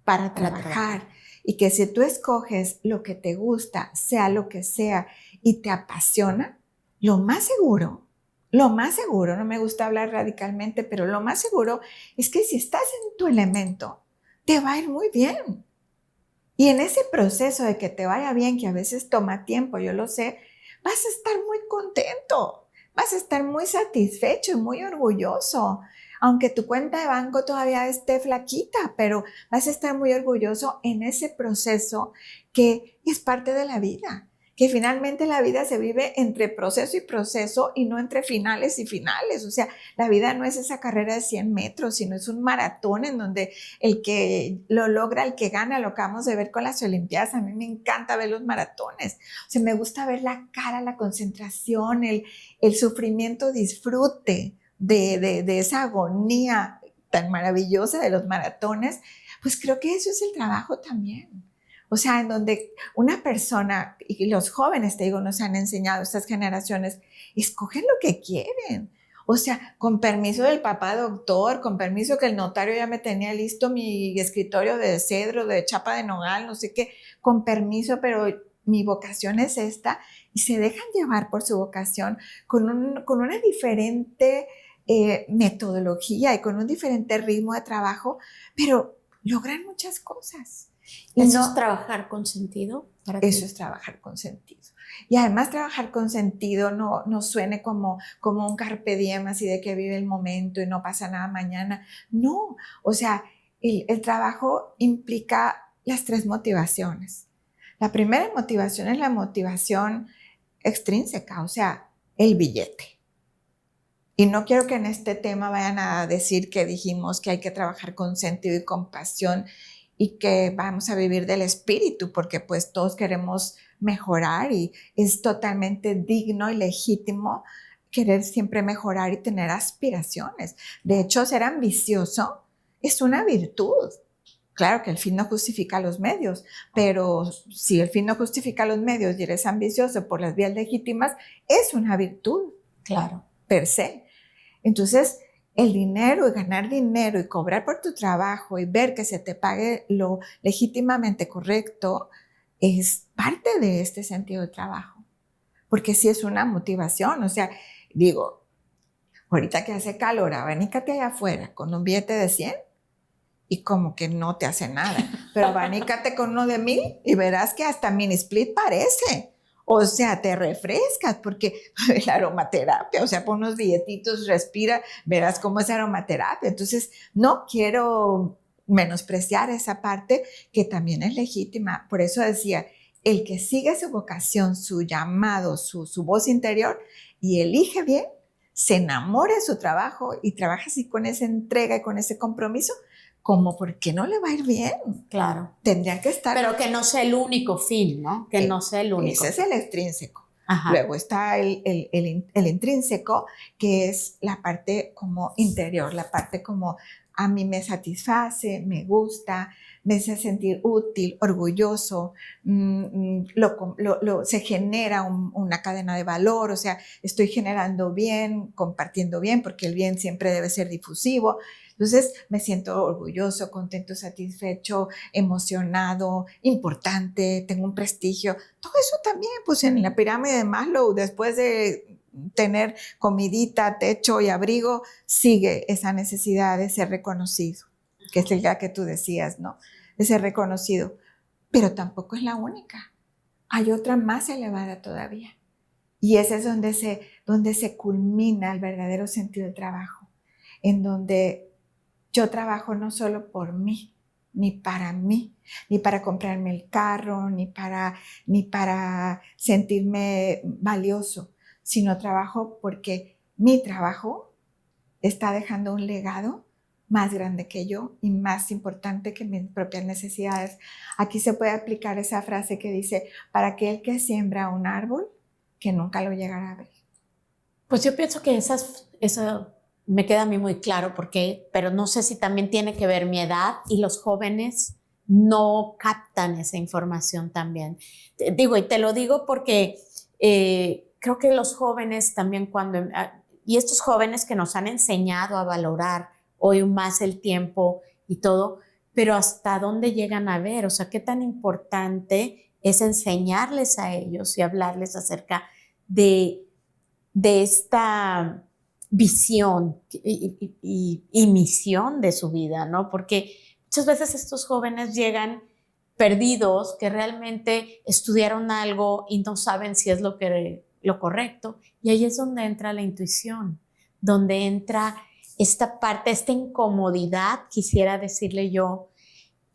para trabajar. Y que si tú escoges lo que te gusta, sea lo que sea, y te apasiona, lo más seguro, no me gusta hablar radicalmente, pero lo más seguro es que si estás en tu elemento, te va a ir muy bien. Y en ese proceso de que te vaya bien, que a veces toma tiempo, yo lo sé, vas a estar muy contento, vas a estar muy satisfecho y muy orgulloso. Aunque tu cuenta de banco todavía esté flaquita, pero vas a estar muy orgulloso en ese proceso que es parte de la vida, que finalmente la vida se vive entre proceso y proceso y no entre finales y finales. O sea, la vida no es esa carrera de 100 metros, sino es un maratón en donde el que lo logra, el que gana, lo acabamos de ver con las Olimpiadas. A mí me encanta ver los maratones. O sea, me gusta ver la cara, la concentración, el sufrimiento, disfrute de esa agonía tan maravillosa de los maratones. Pues creo que eso es el trabajo también. O sea, en donde una persona, y los jóvenes, te digo, nos han enseñado, estas generaciones, escogen lo que quieren. O sea, con permiso del papá doctor, con permiso que el notario ya me tenía listo mi escritorio de cedro, de chapa de nogal, no sé qué, con permiso, pero mi vocación es esta, y se dejan llevar por su vocación con una diferente metodología y con un diferente ritmo de trabajo, pero logran muchas cosas. ¿Eso es trabajar con sentido para ti? Eso es trabajar con sentido. Y además trabajar con sentido no suene como un carpe diem, así de que vive el momento y no pasa nada mañana. No, o sea, el trabajo implica las 3 motivaciones. La primera motivación es la motivación extrínseca, o sea, el billete. Y no quiero que en este tema vayan a decir que dijimos que hay que trabajar con sentido y compasión y que vamos a vivir del espíritu, porque pues todos queremos mejorar y es totalmente digno y legítimo querer siempre mejorar y tener aspiraciones. De hecho, ser ambicioso es una virtud. Claro que el fin no justifica los medios, pero si el fin no justifica los medios y eres ambicioso por las vías legítimas, es una virtud. Claro. Per se. Entonces, el dinero y ganar dinero y cobrar por tu trabajo y ver que se te pague lo legítimamente correcto es parte de este sentido de trabajo. Porque sí es una motivación. O sea, digo, ahorita que hace calor, abanícate allá afuera con un billete de 100 y como que no te hace nada. Pero abanícate con uno de 1000 y verás que hasta mini split parece. O sea, te refrescas porque la aromaterapia, o sea, pon unos billetitos, respira, verás cómo es aromaterapia. Entonces, no quiero menospreciar esa parte que también es legítima. Por eso decía, el que sigue su vocación, su llamado, su voz interior y elige bien, se enamora de su trabajo y trabaja así con esa entrega y con ese compromiso, como ¿por qué no le va a ir bien? Claro. Tendría que estar... Pero que no sea el único fin, ¿no? Que no sea el único. Ese es el extrínseco. Ajá. Luego está el intrínseco, que es la parte como interior, la parte como a mí me satisface, me gusta, me hace sentir útil, orgulloso, se genera una cadena de valor, o sea, estoy generando bien, compartiendo bien, porque el bien siempre debe ser difusivo. Entonces me siento orgulloso, contento, satisfecho, emocionado, importante, tengo un prestigio. Todo eso también, pues en la pirámide de Maslow, después de tener comidita, techo y abrigo, sigue esa necesidad de ser reconocido, que es la que tú decías, ¿no? De ser reconocido. Pero tampoco es la única. Hay otra más elevada todavía. Y ese es donde se culmina el verdadero sentido del trabajo, en donde yo trabajo no solo por mí, ni para comprarme el carro, ni para sentirme valioso, sino trabajo porque mi trabajo está dejando un legado más grande que yo y más importante que mis propias necesidades. Aquí se puede aplicar esa frase que dice, para aquel que siembra un árbol, que nunca lo llegará a ver. Pues yo pienso que eso me queda a mí muy claro pero no sé si también tiene que ver mi edad y los jóvenes no captan esa información también. Y te lo digo porque creo que los jóvenes también y estos jóvenes que nos han enseñado a valorar hoy más el tiempo y todo, pero hasta dónde llegan a ver, o sea, qué tan importante es enseñarles a ellos y hablarles acerca de esta visión y misión de su vida, ¿no? Porque muchas veces estos jóvenes llegan perdidos, que realmente estudiaron algo y no saben si es lo correcto, y ahí es donde entra la intuición, donde entra esta parte, esta incomodidad, quisiera decirle yo,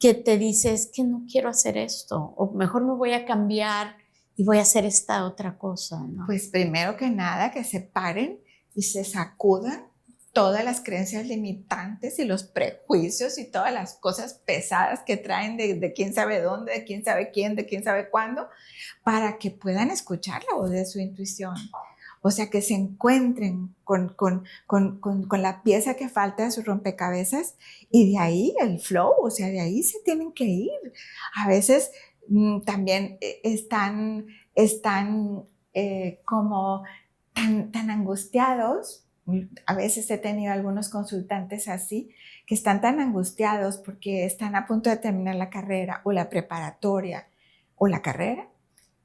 que te dices que no quiero hacer esto, o mejor me voy a cambiar y voy a hacer esta otra cosa, ¿no? Pues primero que nada, que se paren y se sacudan todas las creencias limitantes y los prejuicios y todas las cosas pesadas que traen de quién sabe dónde, de quién sabe quién, de quién sabe cuándo, para que puedan escuchar la voz de su intuición. O sea, que se encuentren con la pieza que falta de su rompecabezas y de ahí el flow, o sea, de ahí se tienen que ir. A veces también están como tan angustiados. A veces he tenido algunos consultantes así, que están tan angustiados porque están a punto de terminar la carrera o la preparatoria o la carrera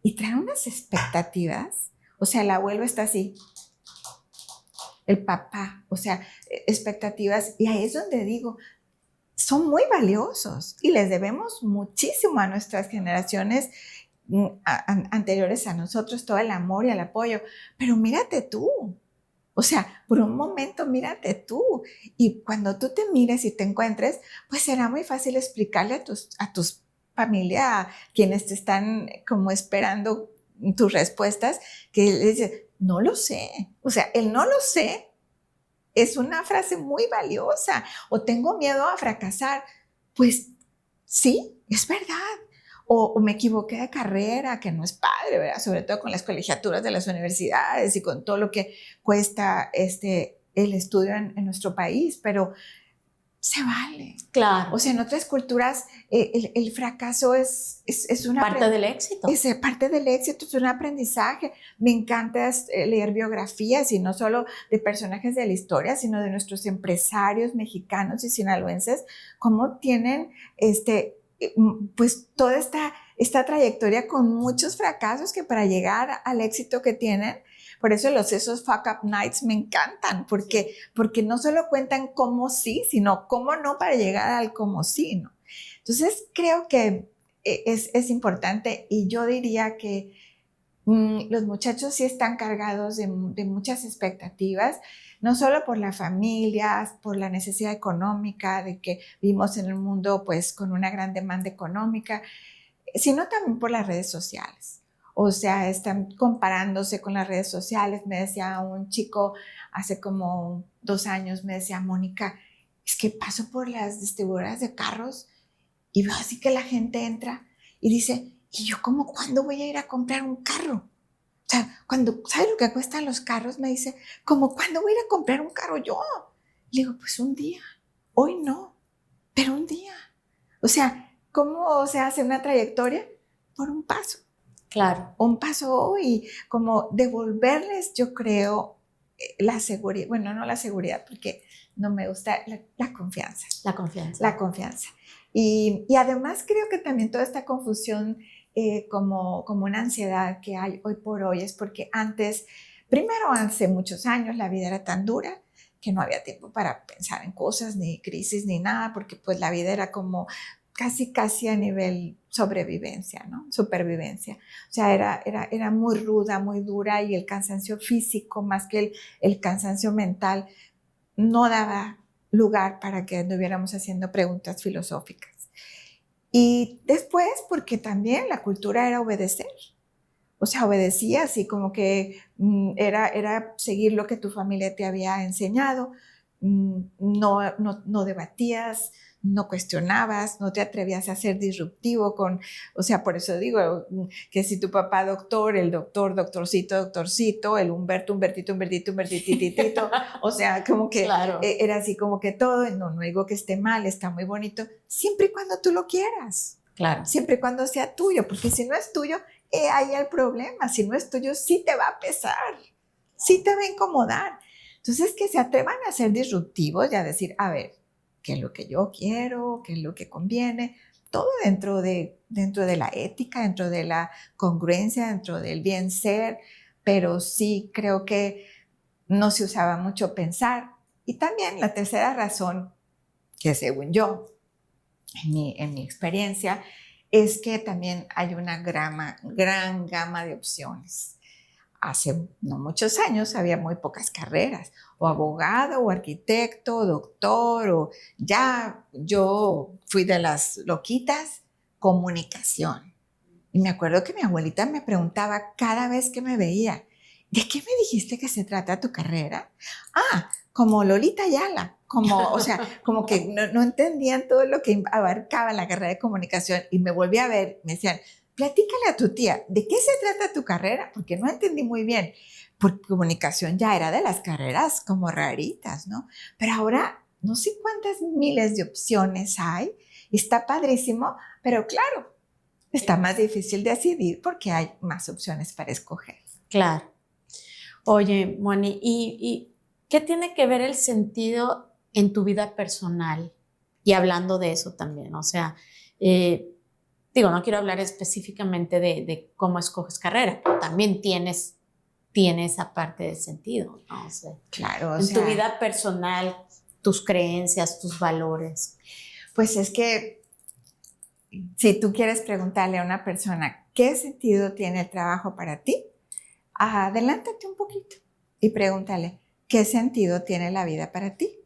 y traen unas expectativas. O sea, el abuelo está así, el papá, o sea, expectativas. Y ahí es donde digo, son muy valiosos y les debemos muchísimo a nuestras generaciones anteriores a nosotros, todo el amor y el apoyo. Pero mírate tú. O sea, por un momento mírate tú y cuando tú te mires y te encuentres, pues será muy fácil explicarle a tus familia, a quienes te están como esperando tus respuestas, que le dices, no lo sé. O sea, el no lo sé es una frase muy valiosa. O tengo miedo a fracasar. Pues sí, es verdad. O me equivoqué de carrera, que no es padre, ¿verdad? Sobre todo con las colegiaturas de las universidades y con todo lo que cuesta el estudio en nuestro país, pero se vale. Claro. O sea, en otras culturas el fracaso es una parte del éxito. Es parte del éxito, es un aprendizaje. Me encanta leer biografías y no solo de personajes de la historia, sino de nuestros empresarios mexicanos y sinaloenses, cómo tienen pues toda esta trayectoria con muchos fracasos que para llegar al éxito que tienen. Por eso esos fuck up nights me encantan, porque no solo cuentan cómo sí, sino cómo no para llegar al cómo sí, ¿no? Entonces creo que es importante y yo diría que los muchachos sí están cargados de muchas expectativas, no solo por la familia, por la necesidad económica, de que vivimos en un mundo pues con una gran demanda económica, sino también por las redes sociales. O sea, están comparándose con las redes sociales. Me decía un chico hace como 2 años, me decía, Mónica, es que paso por las distribuidoras de carros y veo así que la gente entra y dice, ¿y yo como cuándo voy a ir a comprar un carro? O sea, ¿sabes lo que cuestan los carros? Me dice, ¿como cuándo voy a ir a comprar un carro yo? Le digo, pues un día, hoy no, pero un día. O sea, ¿cómo se hace una trayectoria? Por un paso. Claro. Un paso hoy, como devolverles, yo creo, la seguridad, bueno, no la seguridad, porque no me gusta la confianza. La confianza. La confianza. Y además creo que también toda esta confusión como una ansiedad que hay hoy por hoy es porque antes, primero hace muchos años, la vida era tan dura que no había tiempo para pensar en cosas, ni crisis, ni nada, porque pues la vida era como casi a nivel sobrevivencia, ¿no? Supervivencia. O sea, era muy ruda, muy dura y el cansancio físico más que el cansancio mental no daba lugar para que anduviéramos haciendo preguntas filosóficas. Y después, porque también la cultura era obedecer. O sea, obedecía así como que era seguir lo que tu familia te había enseñado, no debatías, no cuestionabas, no te atrevías a ser disruptivo o sea, por eso digo que si tu papá doctor, el doctorcito, el Humbertititito, o sea, como que claro. Era así como que todo, no digo que esté mal, está muy bonito, siempre y cuando tú lo quieras. Claro. Siempre y cuando sea tuyo, porque si no es tuyo, ahí el problema. Si no es tuyo, sí te va a pesar, sí te va a incomodar. Entonces, que se atrevan a ser disruptivos y a decir, a ver, ¿qué es lo que yo quiero? ¿Qué es lo que conviene? Todo dentro de la ética, dentro de la congruencia, dentro del bien ser, pero sí creo que no se usaba mucho pensar. Y también la tercera razón, que según yo, en mi experiencia, es que también hay una gran gama de opciones. Hace no muchos años había muy pocas carreras, o abogado, o arquitecto, o doctor, o ya yo fui de las loquitas, comunicación. Y me acuerdo que mi abuelita me preguntaba cada vez que me veía, ¿de qué me dijiste que se trata tu carrera? Ah, como Lolita Ayala, como, o sea, como que no entendían todo lo que abarcaba la carrera de comunicación y me volví a ver, me decían, platícale a tu tía, ¿de qué se trata tu carrera? Porque no entendí muy bien, porque comunicación ya era de las carreras como raritas, ¿no? Pero ahora no sé cuántas miles de opciones hay, está padrísimo, pero claro, está más difícil decidir porque hay más opciones para escoger. Claro. Oye, Moni, ¿y qué tiene que ver el sentido en tu vida personal? Y hablando de eso también, o sea, digo, no quiero hablar específicamente de cómo escoges carrera, pero también tiene esa parte de sentido, ¿no? O sea, Claro, o en tu sea, vida personal, tus creencias, tus valores. pues es que si tú quieres preguntarle a una persona qué sentido tiene el trabajo para ti, adelántate un poquito y pregúntale qué sentido tiene la vida para ti.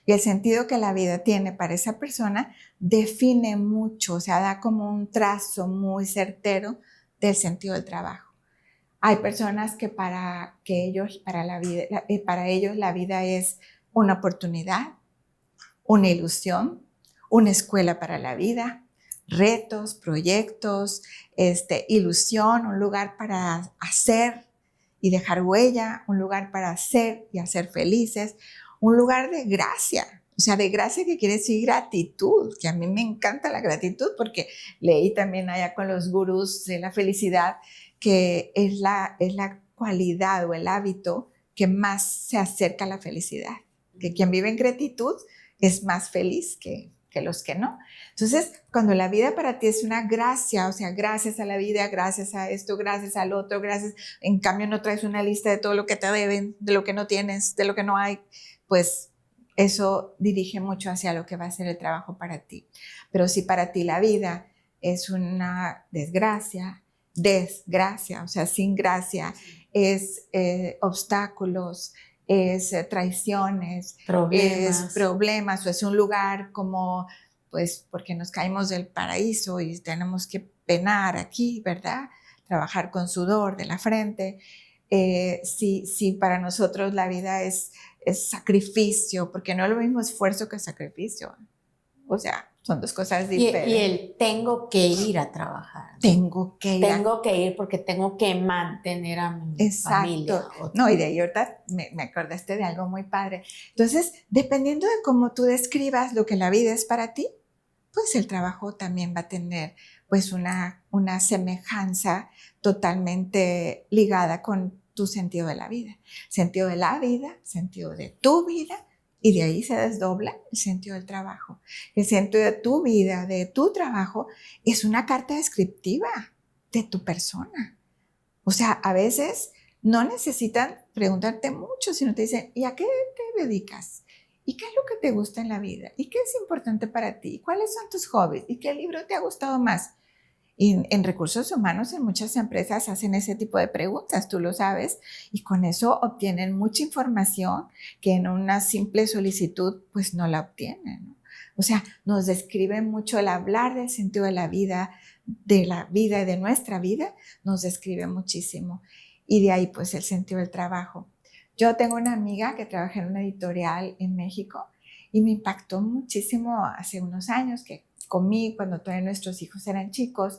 Y el sentido que la vida tiene para esa persona define mucho, o sea, da como un trazo muy certero del sentido del trabajo. Hay personas que para ellos la vida es una oportunidad, una ilusión, una escuela para la vida, retos, proyectos, ilusión, un lugar para hacer y dejar huella, un lugar para hacer y hacer felices, un lugar de gracia. O sea, de gracia que quiere decir gratitud, que a mí me encanta la gratitud porque leí también allá con los gurús de la felicidad que es la cualidad o el hábito que más se acerca a la felicidad. Que quien vive en gratitud es más feliz que los que no. Entonces, cuando la vida para ti es una gracia, o sea, gracias a la vida, gracias a esto, gracias al otro, gracias, en cambio no traes una lista de todo lo que te deben, de lo que no tienes, de lo que no hay, pues eso dirige mucho hacia lo que va a ser el trabajo para ti. Pero si para ti la vida es una desgracia, o sea, sin gracia, es obstáculos, es traiciones, es problemas, o es un lugar como, pues, porque nos caímmo del paraíso y tenemos que penar aquí, ¿verdad? Trabajar con sudor de la frente. Si para nosotros la vida es sacrificio, porque no es lo mismo esfuerzo que sacrificio. O sea, son dos cosas diferentes. Y el tengo que ir a trabajar. Tengo que ir. Tengo que ir porque tengo que mantener a mi familia. No, y de ahí ahorita me acordaste de algo muy padre. Entonces, dependiendo de cómo tú describas lo que la vida es para ti, pues el trabajo también va a tener pues una semejanza totalmente ligada con tu sentido de la vida. Sentido de la vida, sentido de tu vida, y de ahí se desdobla el sentido del trabajo. El sentido de tu vida, de tu trabajo, es una carta descriptiva de tu persona. O sea, a veces no necesitan preguntarte mucho, sino te dicen, ¿y a qué te dedicas? ¿Y qué es lo que te gusta en la vida? ¿Y qué es importante para ti? ¿Cuáles son tus hobbies? ¿Y qué libro te ha gustado más? Y en recursos humanos, en muchas empresas hacen ese tipo de preguntas, tú lo sabes, y con eso obtienen mucha información que en una simple solicitud pues no la obtienen, ¿no? O sea, nos describe mucho el hablar del sentido de la vida y de nuestra vida, nos describe muchísimo. Y de ahí pues el sentido del trabajo. Yo tengo una amiga que trabaja en una editorial en México y me impactó muchísimo hace unos años que comí cuando todavía nuestros hijos eran chicos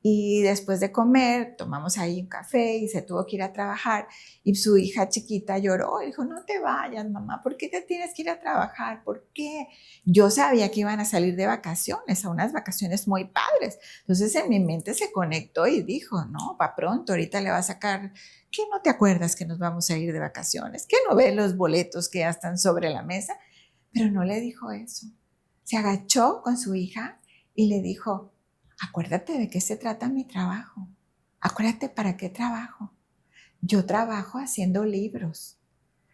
y después de comer tomamos ahí un café y se tuvo que ir a trabajar y su hija chiquita lloró y dijo, no te vayas mamá, ¿por qué te tienes que ir a trabajar? ¿Por qué? Yo sabía que iban a salir de vacaciones, a unas vacaciones muy padres, entonces en mi mente se conectó y dijo, no, para pronto, ahorita le va a sacar, ¿qué no te acuerdas que nos vamos a ir de vacaciones? ¿Qué no ves los boletos que ya están sobre la mesa? Pero no le dijo eso. Se agachó con su hija y le dijo, acuérdate de qué se trata mi trabajo. Acuérdate para qué trabajo. Yo trabajo haciendo libros.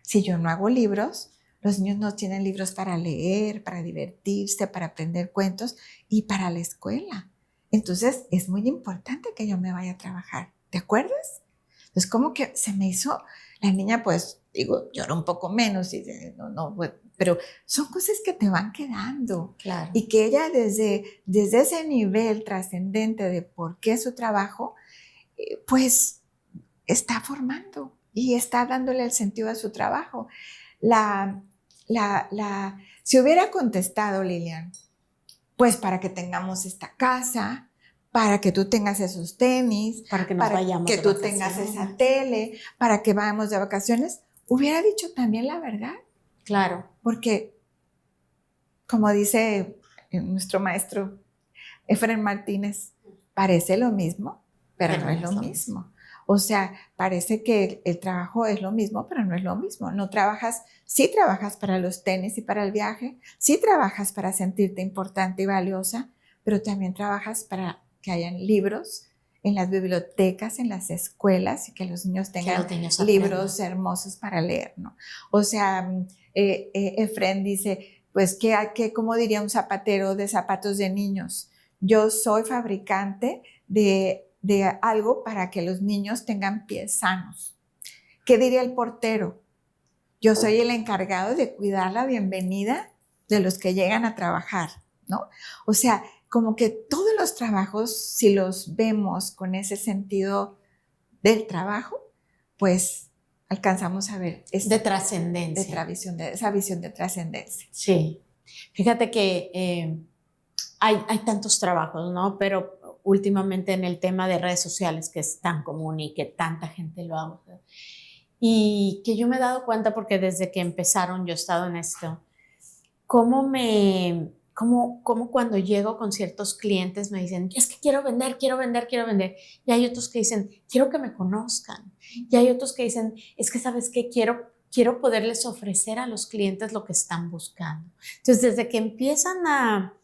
Si yo no hago libros, los niños no tienen libros para leer, para divertirse, para aprender cuentos y para la escuela. Entonces es muy importante que yo me vaya a trabajar. ¿Te acuerdas? Entonces como que se me hizo, la niña pues, digo, lloró un poco menos y no, pues, pero son cosas que te van quedando. Claro. Y que ella desde ese nivel trascendente de por qué su trabajo, pues está formando y está dándole el sentido a su trabajo. Si hubiera contestado, Lilian, pues para que tengamos esta casa, para que tú tengas esos tenis, para que nos vayamos que tú tengas esa tele, para que vayamos de vacaciones, hubiera dicho también la verdad. Claro. Porque, como dice nuestro maestro Efraín Martínez, parece lo mismo, pero no es lo mismo. O sea, parece que el trabajo es lo mismo, pero no es lo mismo. No trabajas, sí trabajas para los tenis y para el viaje, sí trabajas para sentirte importante y valiosa, pero también trabajas para que hayan libros en las bibliotecas, en las escuelas y que los niños tengan libros hermosos para leer, ¿no? O sea, Efraín dice, pues, ¿cómo diría un zapatero de zapatos de niños? Yo soy fabricante de algo para que los niños tengan pies sanos. ¿Qué diría el portero? Yo soy el encargado de cuidar la bienvenida de los que llegan a trabajar, ¿no? O sea, como que todos los trabajos, si los vemos con ese sentido del trabajo, pues alcanzamos a ver de trascendencia. Esa visión de trascendencia. Sí. Fíjate que hay tantos trabajos, ¿no? Pero últimamente en el tema de redes sociales, que es tan común y que tanta gente lo hace, y que yo me he dado cuenta porque desde que empezaron yo he estado en esto, cómo cuando llego con ciertos clientes me dicen, es que quiero vender, y hay otros que dicen, quiero que me conozcan, y hay otros que dicen, es que ¿sabes qué? Quiero poderles ofrecer a los clientes lo que están buscando. Entonces, desde que empiezan a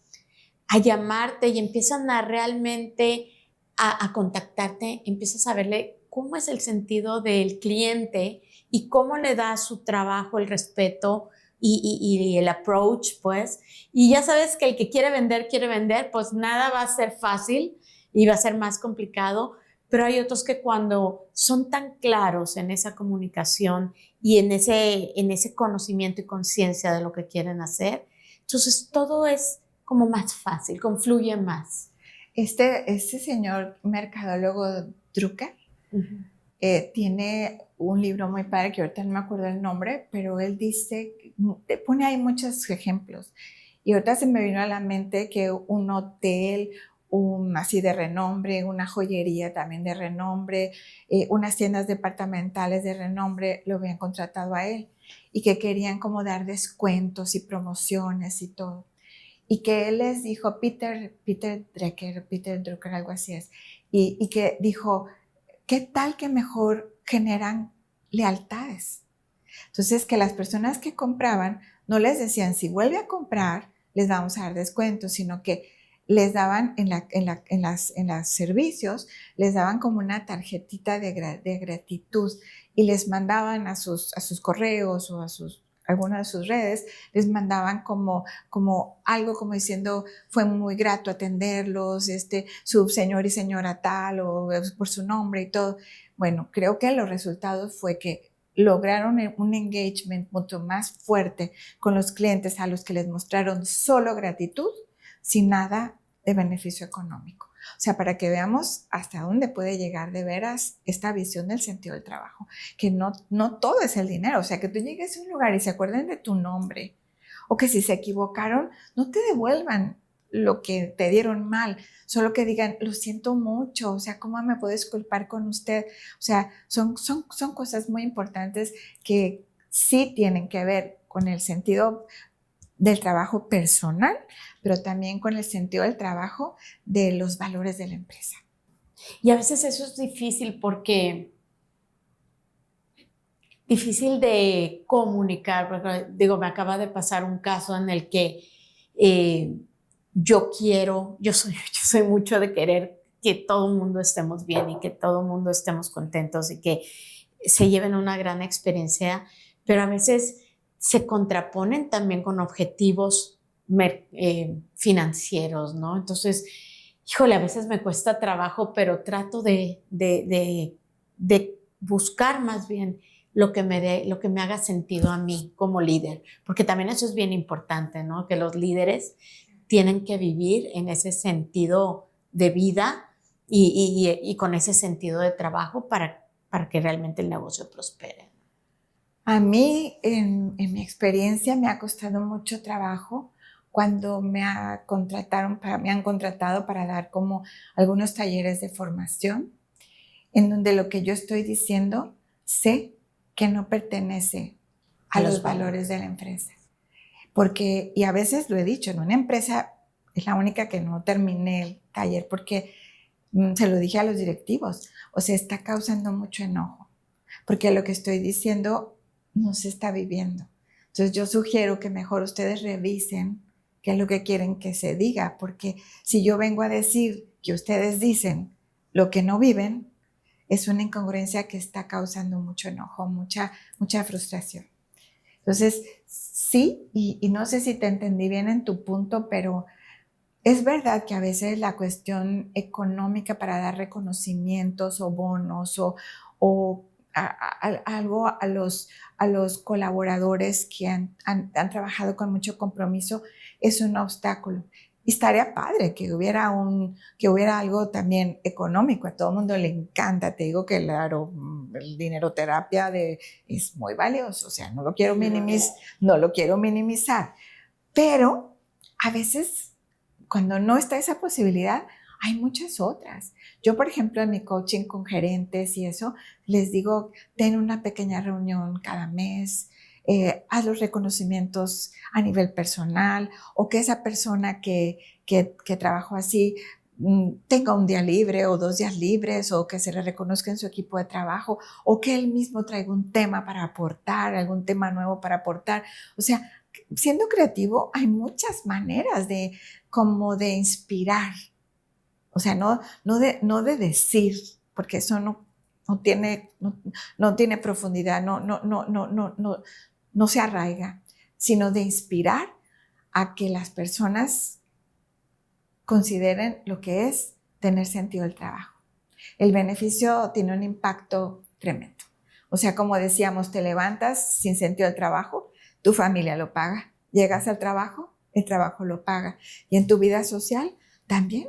llamarte y empiezan a realmente a contactarte, empiezas a verle cómo es el sentido del cliente y cómo le da a su trabajo el respeto y el approach, pues. Y ya sabes que el que quiere vender, pues nada va a ser fácil y va a ser más complicado, pero hay otros que cuando son tan claros en esa comunicación y en ese conocimiento y conciencia de lo que quieren hacer, entonces todo es como más fácil, confluye más. Este señor mercadólogo Drucker tiene un libro muy padre que ahorita no me acuerdo el nombre, pero él dice, te pone ahí muchos ejemplos. Y ahorita se me vino a la mente que un hotel, así de renombre, una joyería también de renombre, unas tiendas departamentales de renombre lo habían contratado a él y que querían como dar descuentos y promociones y todo. Y que él les dijo, Peter Drucker, algo así es, y que dijo, ¿qué tal que mejor generan lealtades? Entonces, que las personas que compraban no les decían, si vuelve a comprar, les vamos a dar descuentos, sino que les daban en los servicios, les daban como una tarjetita de gratitud y les mandaban a sus correos o a alguna de sus redes, les mandaban como algo como diciendo, fue muy grato atenderlos, su señor y señora tal, o por su nombre y todo. Bueno, creo que los resultados fue que lograron un engagement mucho más fuerte con los clientes a los que les mostraron solo gratitud, sin nada de beneficio económico. O sea, para que veamos hasta dónde puede llegar de veras esta visión del sentido del trabajo, que no todo es el dinero. O sea, que tú llegues a un lugar y se acuerden de tu nombre, o que si se equivocaron, no te devuelvan lo que te dieron mal, solo que digan, lo siento mucho, o sea, ¿cómo me puedo disculpar con usted? O sea, son cosas muy importantes que sí tienen que ver con el sentido del trabajo personal, pero también con el sentido del trabajo de los valores de la empresa. Y a veces eso es difícil porque difícil de comunicar, porque, digo, me acaba de pasar un caso en el que yo soy mucho de querer que todo el mundo estemos bien y que todo el mundo estemos contentos y que se lleven una gran experiencia, pero a veces se contraponen también con objetivos financieros, ¿no? Entonces, híjole, a veces me cuesta trabajo, pero trato de buscar más bien lo que me haga sentido a mí como líder, porque también eso es bien importante, ¿no? Que los líderes tienen que vivir en ese sentido de vida y con ese sentido de trabajo para que realmente el negocio prospere. A mí, en mi experiencia, me ha costado mucho trabajo cuando me han contratado para dar como algunos talleres de formación, en donde lo que yo estoy diciendo sé que no pertenece a los valores de la empresa. Porque, y a veces lo he dicho, en una empresa es la única que no terminé el taller porque se lo dije a los directivos, o sea, está causando mucho enojo, porque lo que estoy diciendo no se está viviendo. Entonces yo sugiero que mejor ustedes revisen qué es lo que quieren que se diga, porque si yo vengo a decir que ustedes dicen lo que no viven, es una incongruencia que está causando mucho enojo, mucha frustración. Entonces, sí, y no sé si te entendí bien en tu punto, pero es verdad que a veces la cuestión económica para dar reconocimientos o bonos o algo a los colaboradores que han trabajado con mucho compromiso es un obstáculo. Y estaría padre que hubiera algo también económico. A todo el mundo le encanta. Te digo que claro, el dineroterapia es muy valioso. O sea, no lo quiero minimizar. Pero a veces, cuando no está esa posibilidad, hay muchas otras. Yo, por ejemplo, en mi coaching con gerentes y eso, les digo, ten una pequeña reunión cada mes, haz los reconocimientos a nivel personal, o que esa persona que trabajó así tenga un día libre o 2 días libres, o que se le reconozca en su equipo de trabajo, o que él mismo traiga un tema para aportar, algún tema nuevo para aportar. O sea, siendo creativo hay muchas maneras de inspirar. O sea, no de decir, porque eso no tiene profundidad, no se arraiga, sino de inspirar a que las personas consideren lo que es tener sentido del trabajo. El beneficio tiene un impacto tremendo. O sea, como decíamos, te levantas sin sentido del trabajo, tu familia lo paga. Llegas al trabajo, el trabajo lo paga. Y en tu vida social también.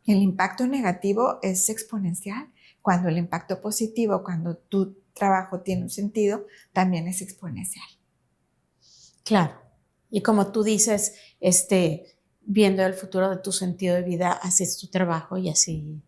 El impacto negativo es exponencial. Cuando el impacto positivo, cuando tu trabajo tiene un sentido, también es exponencial. Claro. Y como tú dices, viendo el futuro de tu sentido de vida, así es tu trabajo y así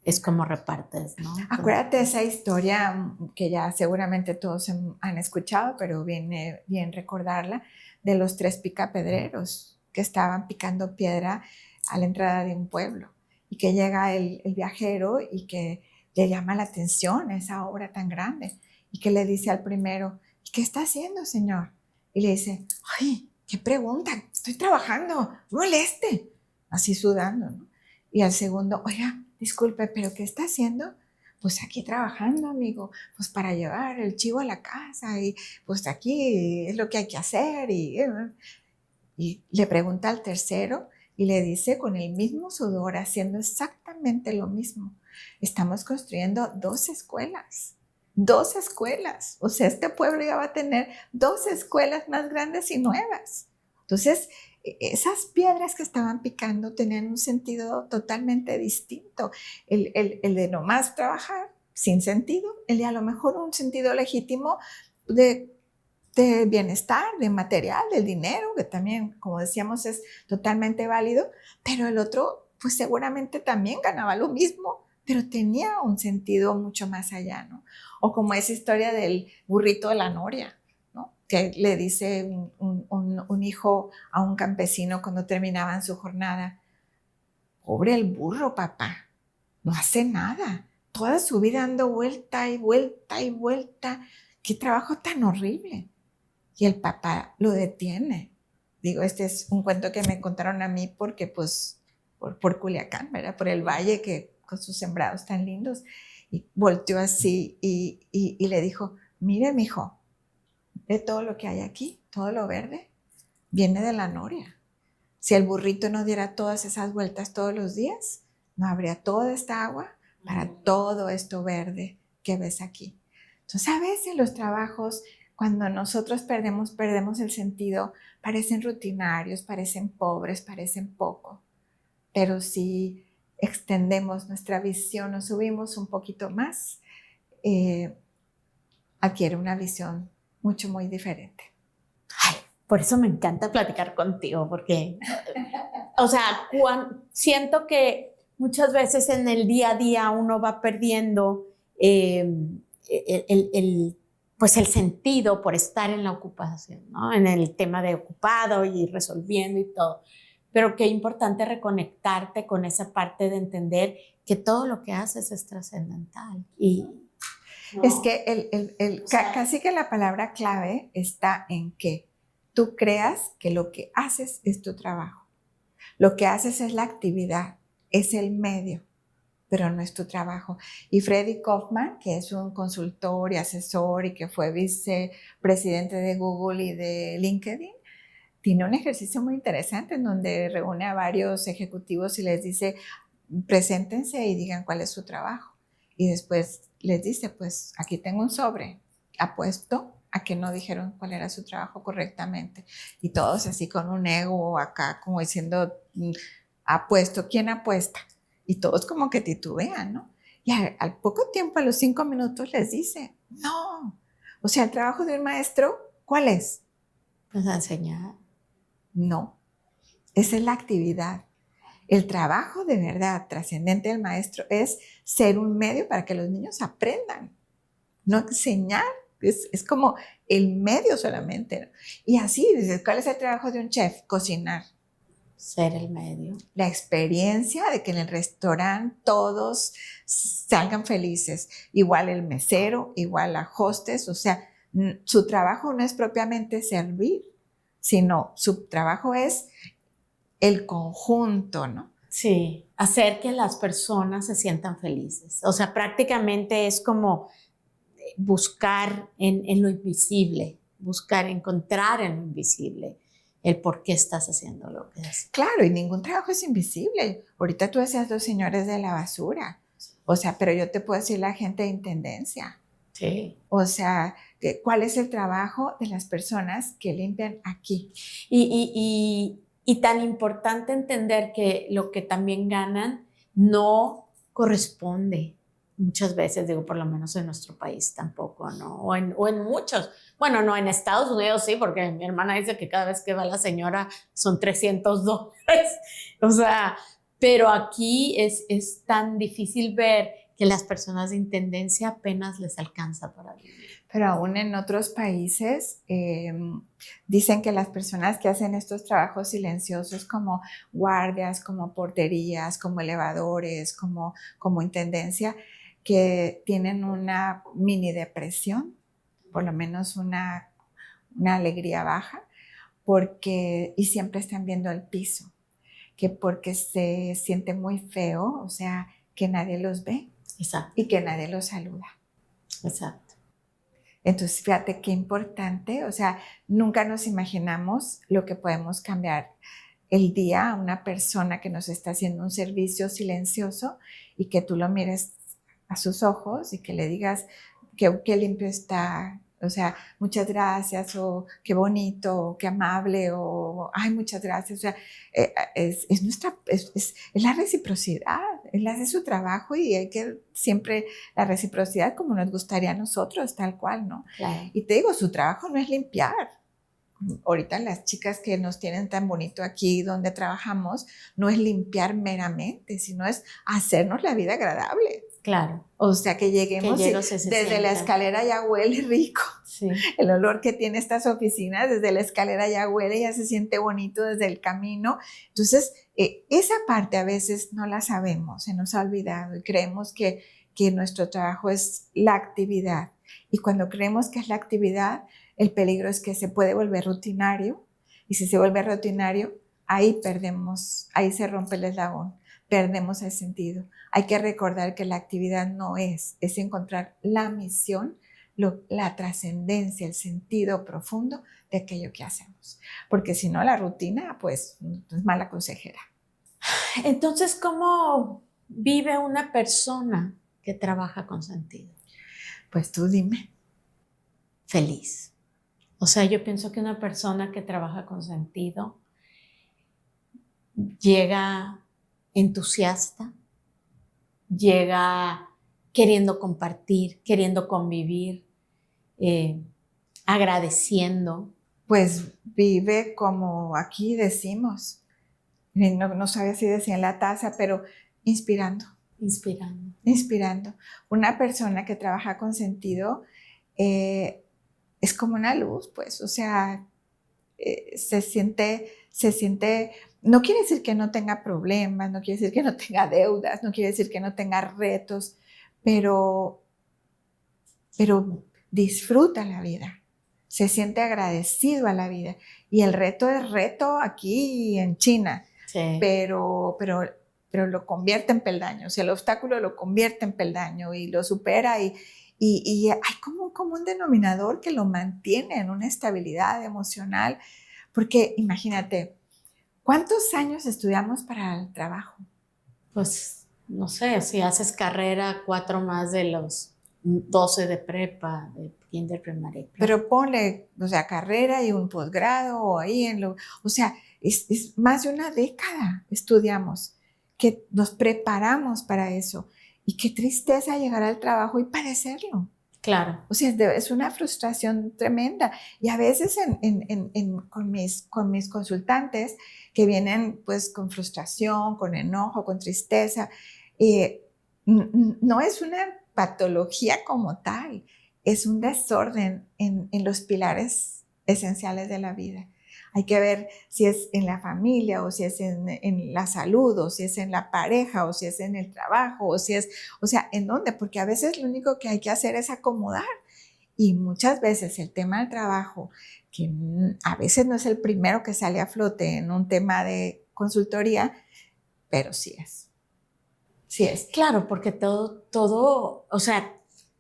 es como repartes, ¿no? Acuérdate de esa historia que ya seguramente todos han escuchado, pero viene bien recordarla, de los 3 picapedreros que estaban picando piedra a la entrada de un pueblo y que llega el viajero y que le llama la atención esa obra tan grande y que le dice al primero, ¿y qué está haciendo, señor? Y le dice, ¡ay, qué pregunta! Estoy trabajando, no moleste, así sudando, ¿no? Y al segundo, oiga, disculpe, ¿pero qué está haciendo? Pues aquí trabajando, amigo, pues para llevar el chivo a la casa y pues aquí es lo que hay que hacer. Y le pregunta al tercero y le dice con el mismo sudor, haciendo exactamente lo mismo, estamos construyendo 2 escuelas. 2 escuelas. O sea, este pueblo ya va a tener 2 escuelas más grandes y nuevas. Entonces, esas piedras que estaban picando tenían un sentido totalmente distinto. El de nomás trabajar sin sentido, el de a lo mejor un sentido legítimo de bienestar, de material, del dinero, que también, como decíamos, es totalmente válido, pero el otro, pues seguramente también ganaba lo mismo, pero tenía un sentido mucho más allá, ¿no? O como esa historia del burrito de la noria, ¿no? Que le dice un hijo a un campesino cuando terminaban su jornada, pobre el burro, papá, no hace nada, toda su vida dando vuelta y vuelta y vuelta, qué trabajo tan horrible. Y el papá lo detiene. Digo, este es un cuento que me contaron a mí porque, pues, por Culiacán, ¿verdad? Por el valle que con sus sembrados tan lindos. Y volteó así y le dijo, mire, mijo, ve todo lo que hay aquí, todo lo verde, viene de la noria. Si el burrito no diera todas esas vueltas todos los días, no habría toda esta agua para todo esto verde que ves aquí. Entonces, a veces los trabajos, cuando nosotros perdemos el sentido, parecen rutinarios, parecen pobres, parecen poco. Pero si extendemos nuestra visión o subimos un poquito más, adquiere una visión muy diferente. Ay, por eso me encanta platicar contigo, porque, o sea, siento que muchas veces en el día a día uno va perdiendo pues el sentido por estar en la ocupación, ¿no? En el tema de ocupado y resolviendo y todo. Pero qué importante reconectarte con esa parte de entender que todo lo que haces es trascendental. Y, ¿no? Es que casi que la palabra clave está en que tú creas que lo que haces es tu trabajo. Lo que haces es la actividad, es el medio, pero no es tu trabajo. Y Freddy Kaufman, que es un consultor y asesor y que fue vicepresidente de Google y de LinkedIn, tiene un ejercicio muy interesante en donde reúne a varios ejecutivos y les dice, preséntense y digan cuál es su trabajo. Y después les dice, pues aquí tengo un sobre, apuesto a que no dijeron cuál era su trabajo correctamente. Y todos así con un ego acá, como diciendo, apuesto, ¿quién apuesta? Y todos como que titubean, ¿no? Y al poco tiempo, a los 5 minutos, les dice, no, o sea, el trabajo de un maestro, ¿cuál es? pues enseñar. No, esa es la actividad. El trabajo de verdad trascendente del maestro es ser un medio para que los niños aprendan, no enseñar. Es como el medio solamente, ¿no? Y así, dices, ¿cuál es el trabajo de un chef? Cocinar. Ser el medio. La experiencia de que en el restaurante todos salgan felices. Igual el mesero, igual la hostess. O sea, su trabajo no es propiamente servir, sino su trabajo es el conjunto, ¿no? Sí, hacer que las personas se sientan felices. O sea, prácticamente es como buscar en lo invisible, buscar encontrar en lo invisible el por qué estás haciendo lo que haces. Claro, y ningún trabajo es invisible. Ahorita tú decías los señores de la basura. O sea, pero yo te puedo decir la gente de intendencia. Sí. O sea, ¿cuál es el trabajo de las personas que limpian aquí? Y tan importante entender que lo que también ganan no corresponde muchas veces, digo, por lo menos en nuestro país tampoco, ¿no? O en muchos. Bueno, no, en Estados Unidos sí, porque mi hermana dice que cada vez que va la señora son $300. O sea, pero aquí es tan difícil ver que las personas de intendencia apenas les alcanza para vivir. Pero aún en otros países dicen que las personas que hacen estos trabajos silenciosos como guardias, como porterías, como elevadores, como intendencia, que tienen una mini depresión, por lo menos una alegría baja, y siempre están viendo el piso, que porque se siente muy feo, o sea, que nadie los ve. Exacto. Y que nadie los saluda. Exacto. Entonces, fíjate qué importante, o sea, nunca nos imaginamos lo que podemos cambiar el día a una persona que nos está haciendo un servicio silencioso y que tú lo mires a sus ojos y que le digas qué limpio está, o sea, muchas gracias, o qué bonito, o qué amable, o ay, muchas gracias. O sea, es la reciprocidad. Él hace su trabajo y hay que siempre la reciprocidad como nos gustaría a nosotros, tal cual, ¿no? Claro. Y te digo, su trabajo no es limpiar. Ahorita las chicas que nos tienen tan bonito aquí donde trabajamos, no es limpiar meramente, sino es hacernos la vida agradable. Claro. O sea, que lleguemos y desde la escalera ya huele rico. Sí. El olor que tiene estas oficinas, desde la escalera ya huele, ya se siente bonito desde el camino. Entonces, esa parte a veces no la sabemos, se nos ha olvidado y creemos que nuestro trabajo es la actividad. Y cuando creemos que es la actividad, el peligro es que se puede volver rutinario. Y si se vuelve rutinario, ahí perdemos, ahí se rompe el eslabón. Perdemos el sentido. Hay que recordar que la actividad no es encontrar la misión, la trascendencia, el sentido profundo de aquello que hacemos. Porque si no, la rutina, pues, es mala consejera. Entonces, ¿cómo vive una persona que trabaja con sentido? Pues tú dime. feliz. O sea, yo pienso que una persona que trabaja con sentido llega entusiasta, llega queriendo compartir, queriendo convivir, agradeciendo. Pues vive como aquí decimos, no sabía si decía en la taza, pero inspirando. Inspirando. Inspirando. Una persona que trabaja con sentido es como una luz, pues, o sea, se siente, no quiere decir que no tenga problemas, no quiere decir que no tenga deudas, no quiere decir que no tenga retos, pero disfruta la vida, se siente agradecido a la vida. Y el reto es reto aquí en China, Sí. pero lo convierte en peldaño, o sea, el obstáculo lo convierte en peldaño y lo supera y hay como un común denominador que lo mantiene en una estabilidad emocional, porque imagínate, ¿cuántos años estudiamos para el trabajo? Pues, no sé, si haces carrera, 4 más de los 12 de prepa, de kinder, primaria. Pero ponle, o sea, carrera y un posgrado o ahí o sea, es más de una década estudiamos, que nos preparamos para eso. Y qué tristeza llegar al trabajo y padecerlo. Claro. O sea, es una frustración tremenda. Y a veces con mis consultantes que vienen pues con frustración, con enojo, con tristeza, no es una patología como tal, es un desorden en los pilares esenciales de la vida. Hay que ver si es en la familia o si es en la salud o si es en la pareja o si es en el trabajo o sea, ¿en dónde? Porque a veces lo único que hay que hacer es acomodar. Y muchas veces el tema del trabajo, que a veces no es el primero que sale a flote en un tema de consultoría, pero sí es. Sí es. Claro, porque todo, o sea,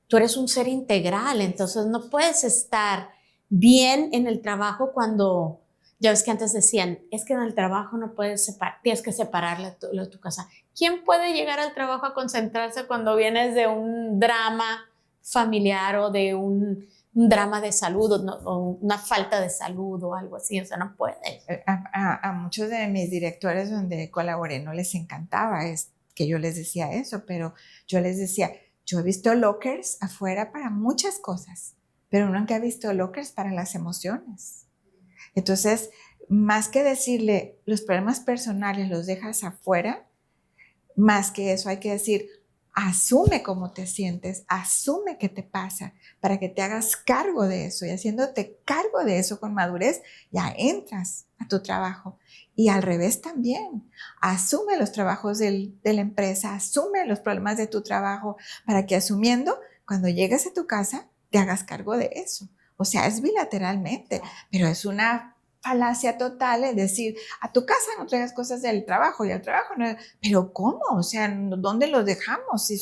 tú eres un ser integral, entonces no puedes estar bien en el trabajo cuando, ya ves que antes decían, es que en el trabajo no puedes separar, tienes que separarle de tu casa. ¿Quién puede llegar al trabajo a concentrarse cuando vienes de un drama familiar o de un drama de salud o una falta de salud o algo así? O sea, no puedes. A muchos de mis directores donde colaboré no les encantaba que yo les decía eso, pero yo les decía, yo he visto lockers afuera para muchas cosas, pero nunca he visto lockers para las emociones. Entonces, más que decirle los problemas personales los dejas afuera, más que eso hay que decir, asume cómo te sientes, asume qué te pasa, para que te hagas cargo de eso. Y haciéndote cargo de eso con madurez, ya entras a tu trabajo. Y al revés también, asume los trabajos de la empresa, asume los problemas de tu trabajo, para que asumiendo, cuando llegues a tu casa, te hagas cargo de eso. O sea, es bilateralmente, pero es una falacia total, es decir, a tu casa no traigas cosas del trabajo y al trabajo no. Pero ¿cómo? O sea, ¿dónde los dejamos? Si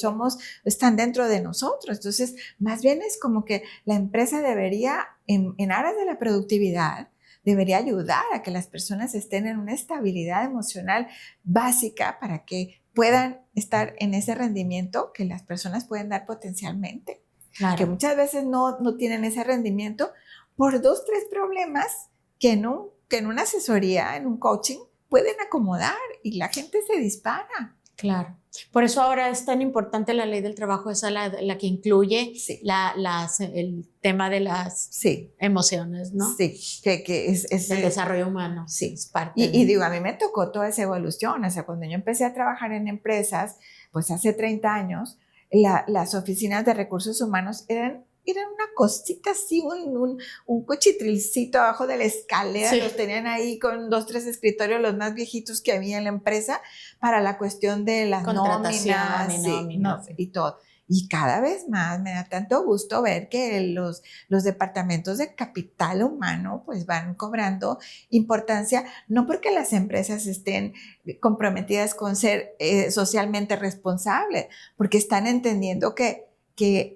están dentro de nosotros. Entonces, más bien es como que la empresa debería, en aras de la productividad, debería ayudar a que las personas estén en una estabilidad emocional básica para que puedan estar en ese rendimiento que las personas pueden dar potencialmente. Claro. Que muchas veces no tienen ese rendimiento por 2, 3 problemas que en una asesoría, en un coaching, pueden acomodar y la gente se dispara. Claro. Por eso ahora es tan importante la ley del trabajo, esa la que incluye sí. el tema de las emociones, ¿no? Sí, que es el desarrollo humano. Sí. Es parte y digo, a mí me tocó toda esa evolución. O sea, cuando yo empecé a trabajar en empresas, pues hace 30 años, las oficinas de recursos humanos eran una cosita así, un cochitrilcito abajo de la escalera. Sí. Los tenían ahí con 2, 3 escritorios, los más viejitos que había en la empresa, para la cuestión de las nóminas y todo. Y cada vez más me da tanto gusto ver que los departamentos de capital humano pues van cobrando importancia, no porque las empresas estén comprometidas con ser socialmente responsables, porque están entendiendo que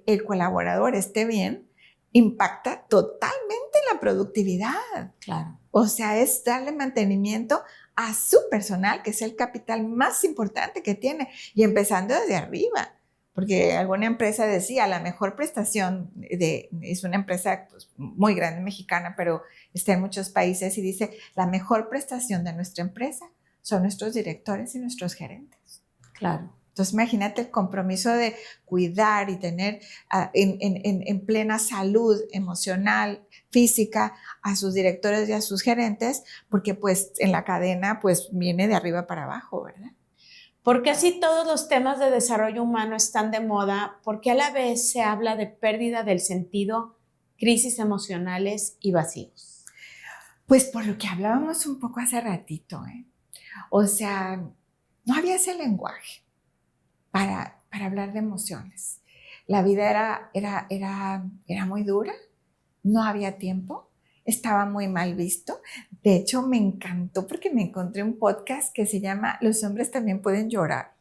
el colaborador esté bien, impacta totalmente la productividad. Claro. O sea, es darle mantenimiento a su personal, que es el capital más importante que tiene, y empezando desde arriba. porque alguna empresa decía, la mejor prestación es una empresa pues, muy grande mexicana, pero está en muchos países y dice, la mejor prestación de nuestra empresa son nuestros directores y nuestros gerentes. Claro. Entonces, imagínate el compromiso de cuidar y tener en plena salud emocional, física, a sus directores y a sus gerentes, porque pues en la cadena pues viene de arriba para abajo, ¿verdad? ¿Por qué si todos los temas de desarrollo humano están de moda? ¿Por qué a la vez se habla de pérdida del sentido, crisis emocionales y vacíos? Pues por lo que hablábamos un poco hace ratito, ¿eh? O sea, no había ese lenguaje para hablar de emociones. La vida era muy dura, no había tiempo, estaba muy mal visto. De hecho, me encantó porque me encontré un podcast que se llama Los hombres también pueden llorar.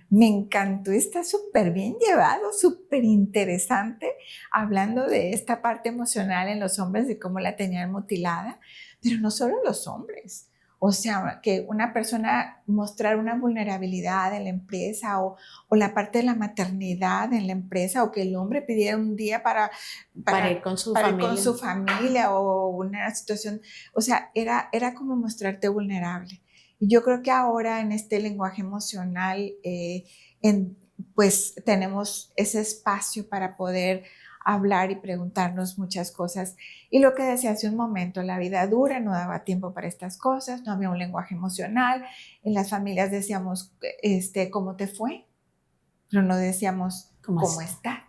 Me encantó, está súper bien llevado, súper interesante, hablando de esta parte emocional en los hombres, de cómo la tenían mutilada, pero no solo los hombres. O sea, que una persona mostrar una vulnerabilidad en la empresa o la parte de la maternidad en la empresa, o que el hombre pidiera un día para ir con su ir familia. con su familia o una situación, o sea, era como mostrarte vulnerable. Y yo creo que ahora en este lenguaje emocional, pues tenemos ese espacio para poder hablar y preguntarnos muchas cosas. Y lo que decía hace un momento, la vida dura, no daba tiempo para estas cosas, no había un lenguaje emocional. En las familias decíamos, ¿cómo te fue? Pero no decíamos, ¿cómo estás?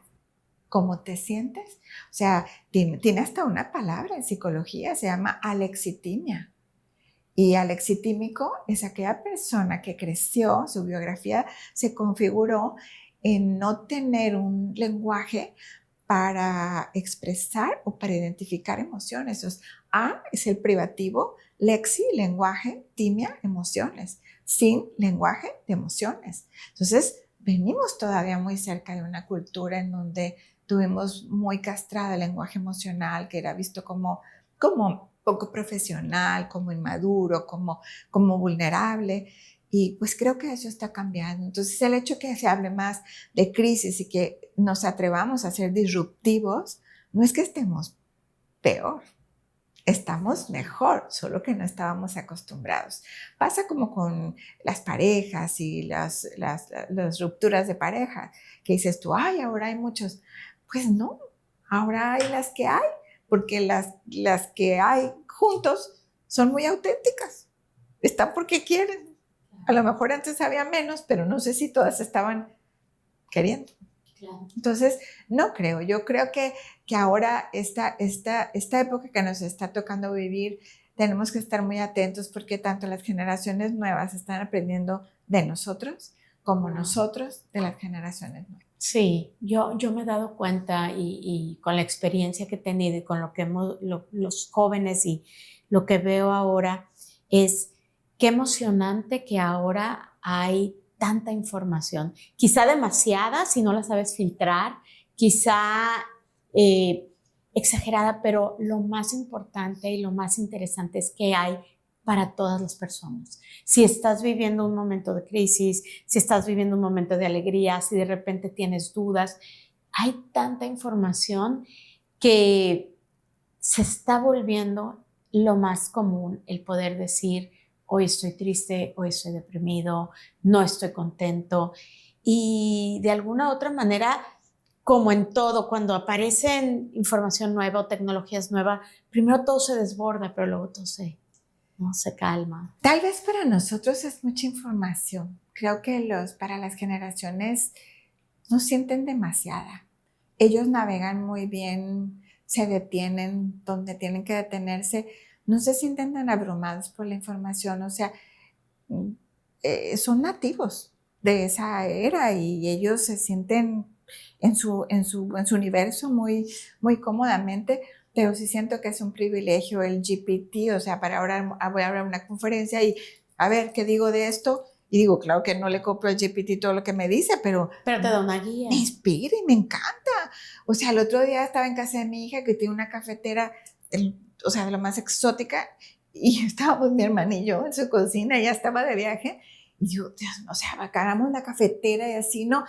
¿Cómo te sientes? O sea, tiene hasta una palabra en psicología, se llama alexitimia. Y alexitímico es aquella persona que creció, su biografía se configuró en no tener un lenguaje para expresar o para identificar emociones. Entonces, A es el privativo, lexi, lenguaje, timia, emociones, sin lenguaje de emociones. Entonces, venimos todavía muy cerca de una cultura en donde tuvimos muy castrada el lenguaje emocional, que era visto como poco profesional, como inmaduro, como vulnerable. Y pues creo que eso está cambiando. Entonces el hecho que se hable más de crisis y que nos atrevamos a ser disruptivos, no es que estemos peor, estamos mejor, solo que no estábamos acostumbrados. Pasa como con las parejas y las rupturas de pareja, que dices tú, ay, ahora hay muchos. Pues no, ahora hay las que hay, porque las que hay juntos son muy auténticas, están porque quieren. A lo mejor antes había menos, pero no sé si todas estaban queriendo. Claro. Entonces, no creo. Yo creo que ahora esta época que nos está tocando vivir, tenemos que estar muy atentos porque tanto las generaciones nuevas están aprendiendo de nosotros como nosotros de las generaciones nuevas. Sí, yo me he dado cuenta y con la experiencia que he tenido y con lo que los jóvenes y lo que veo ahora es qué emocionante que ahora hay tanta información, quizá demasiada si no la sabes filtrar, quizá exagerada, pero lo más importante y lo más interesante es que hay para todas las personas. Si estás viviendo un momento de crisis, si estás viviendo un momento de alegría, si de repente tienes dudas, hay tanta información que se está volviendo lo más común el poder decir, hoy estoy triste, hoy estoy deprimido, no estoy contento. Y de alguna otra manera, como en todo, cuando aparece información nueva o tecnologías nuevas, primero todo se desborda, pero luego todo se calma. Tal vez para nosotros es mucha información. Creo que para las generaciones no sienten demasiada. Ellos navegan muy bien, se detienen donde tienen que detenerse, no se sienten tan abrumados por la información. O sea, son nativos de esa era y ellos se sienten en su universo muy, muy cómodamente. Pero sí siento que es un privilegio el GPT, o sea, para ahora voy a hablar una conferencia y a ver qué digo de esto. Y digo, claro que no le copio al GPT todo lo que me dice, pero te da una guía. Me inspira y me encanta. O sea, el otro día estaba en casa de mi hija que tiene una cafetera, o sea, de lo más exótica, y estábamos mi hermana y yo en su cocina, ella estaba de viaje, y yo, Dios, o sea, agarramos la cafetera y así, ¿no?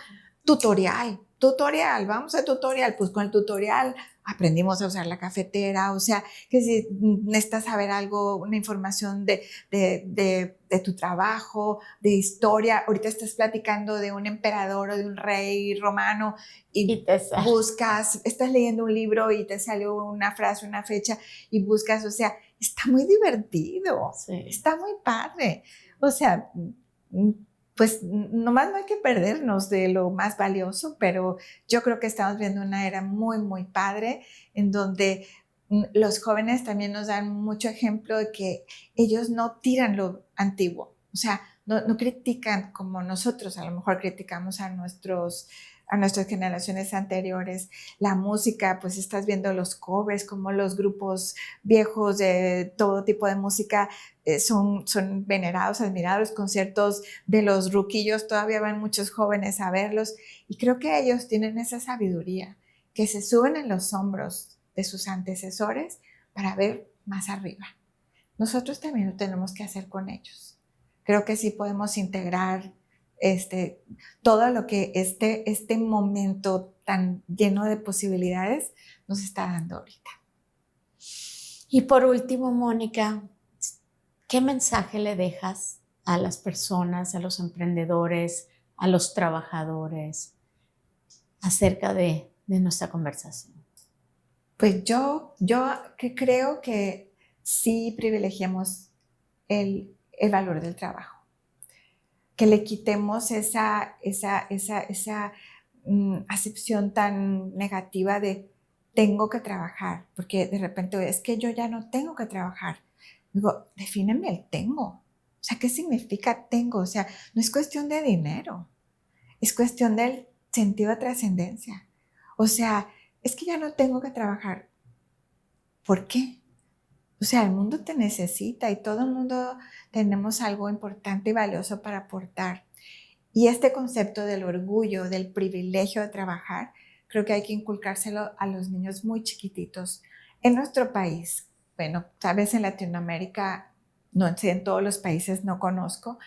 tutorial, vamos a tutorial, pues con el tutorial aprendimos a usar la cafetera, o sea, que si necesitas saber algo, una información de tu trabajo, de historia, ahorita estás platicando de un emperador o de un rey romano y buscas, estás leyendo un libro y te salió una frase, una fecha y buscas, o sea, está muy divertido, sí. Está muy padre, o sea, pues nomás no hay que perdernos de lo más valioso, pero yo creo que estamos viendo una era muy, muy padre en donde los jóvenes también nos dan mucho ejemplo de que ellos no tiran lo antiguo, o sea, no critican como nosotros a lo mejor criticamos a nuestras generaciones anteriores. La música, pues estás viendo los covers, como los grupos viejos de todo tipo de música son venerados, admirados, conciertos de los ruquillos, todavía van muchos jóvenes a verlos y creo que ellos tienen esa sabiduría, que se suben en los hombros de sus antecesores para ver más arriba. Nosotros también lo tenemos que hacer con ellos. Creo que sí podemos integrar todo lo que este momento tan lleno de posibilidades nos está dando ahorita. Y por último, Mónica, ¿qué mensaje le dejas a las personas, a los emprendedores, a los trabajadores acerca de nuestra conversación? Pues yo creo que sí privilegiemos el valor del trabajo, que le quitemos esa acepción tan negativa de tengo que trabajar, porque de repente es que yo ya no tengo que trabajar. Digo, defíneme el tengo. O sea, ¿qué significa tengo? O sea, no es cuestión de dinero, es cuestión del sentido de trascendencia. O sea, es que ya no tengo que trabajar. ¿Por qué? O sea, el mundo te necesita y todo el mundo tenemos algo importante y valioso para aportar. Y este concepto del orgullo, del privilegio de trabajar, creo que hay que inculcárselo a los niños muy chiquititos. En nuestro país, bueno, tal vez en Latinoamérica, no sé, en todos los países no conozco,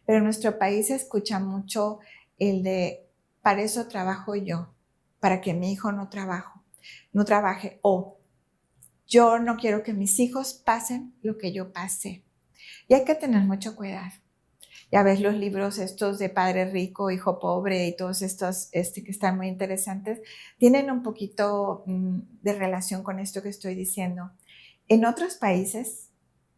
pero en nuestro país se escucha mucho el de, para eso trabajo yo, para que mi hijo no trabaje, o yo no quiero que mis hijos pasen lo que yo pasé. Y hay que tener mucho cuidado. Ya ves los libros estos de Padre Rico, Hijo Pobre y todos estos que están muy interesantes, tienen un poquito de relación con esto que estoy diciendo. En otros países,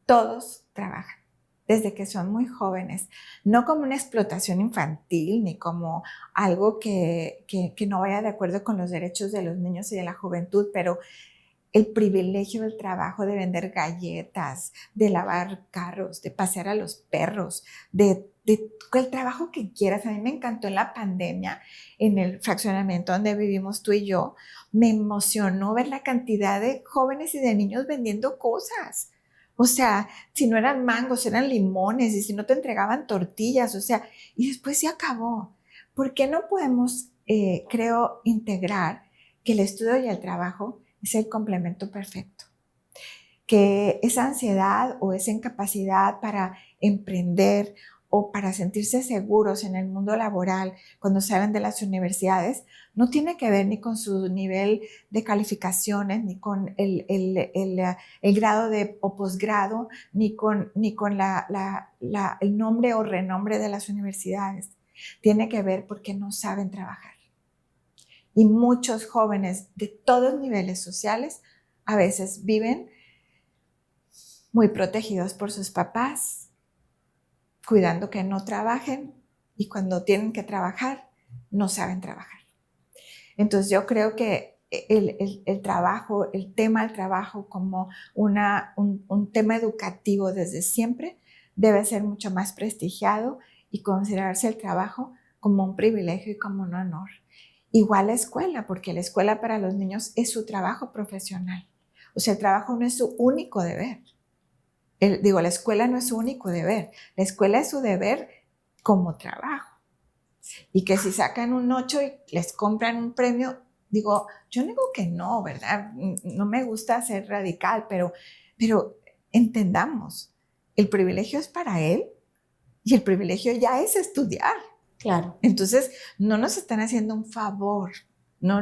todos trabajan desde que son muy jóvenes, no como una explotación infantil ni como algo que no vaya de acuerdo con los derechos de los niños y de la juventud, pero el privilegio del trabajo de vender galletas, de lavar carros, de pasear a los perros, de el trabajo que quieras. A mí me encantó en la pandemia, en el fraccionamiento donde vivimos tú y yo, me emocionó ver la cantidad de jóvenes y de niños vendiendo cosas. O sea, si no eran mangos, eran limones, y si no te entregaban tortillas, o sea, y después se acabó. ¿Por qué no podemos, creo, integrar que el estudio y el trabajo es el complemento perfecto? Que esa ansiedad o esa incapacidad para emprender o para sentirse seguros en el mundo laboral cuando salen de las universidades no tiene que ver ni con su nivel de calificaciones, ni con el grado de o posgrado, ni con el nombre o renombre de las universidades. Tiene que ver porque no saben trabajar. Y muchos jóvenes de todos niveles sociales a veces viven muy protegidos por sus papás, cuidando que no trabajen, y cuando tienen que trabajar, no saben trabajar. Entonces yo creo que el trabajo, el tema del trabajo como un tema educativo desde siempre debe ser mucho más prestigiado y considerarse el trabajo como un privilegio y como un honor. Igual la escuela, porque la escuela para los niños es su trabajo profesional. O sea, el trabajo no es su único deber. La escuela no es su único deber. La escuela es su deber como trabajo. Y que si sacan un 8 y les compran un premio, yo no digo que no, ¿verdad? No me gusta ser radical, pero entendamos, el privilegio es para él y el privilegio ya es estudiar. Claro. Entonces, no nos están haciendo un favor. No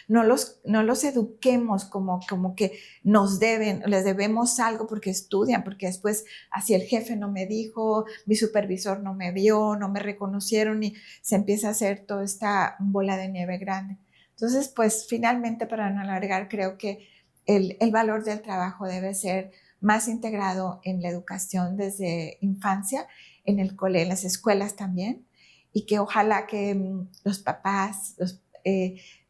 los eduquemos como que les debemos algo porque estudian, porque después así el jefe no me dijo, mi supervisor no me vio, no me reconocieron y se empieza a hacer toda esta bola de nieve grande. Entonces, pues finalmente, para no alargar, creo que el valor del trabajo debe ser más integrado en la educación desde infancia, en el cole, en las escuelas también, y que ojalá que los papás,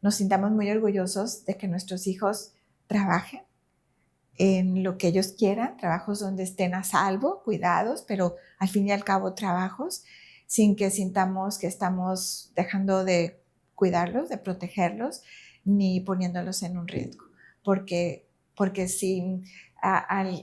nos sintamos muy orgullosos de que nuestros hijos trabajen en lo que ellos quieran, trabajos donde estén a salvo, cuidados, pero al fin y al cabo trabajos, sin que sintamos que estamos dejando de cuidarlos, de protegerlos, ni poniéndolos en un riesgo. Porque si una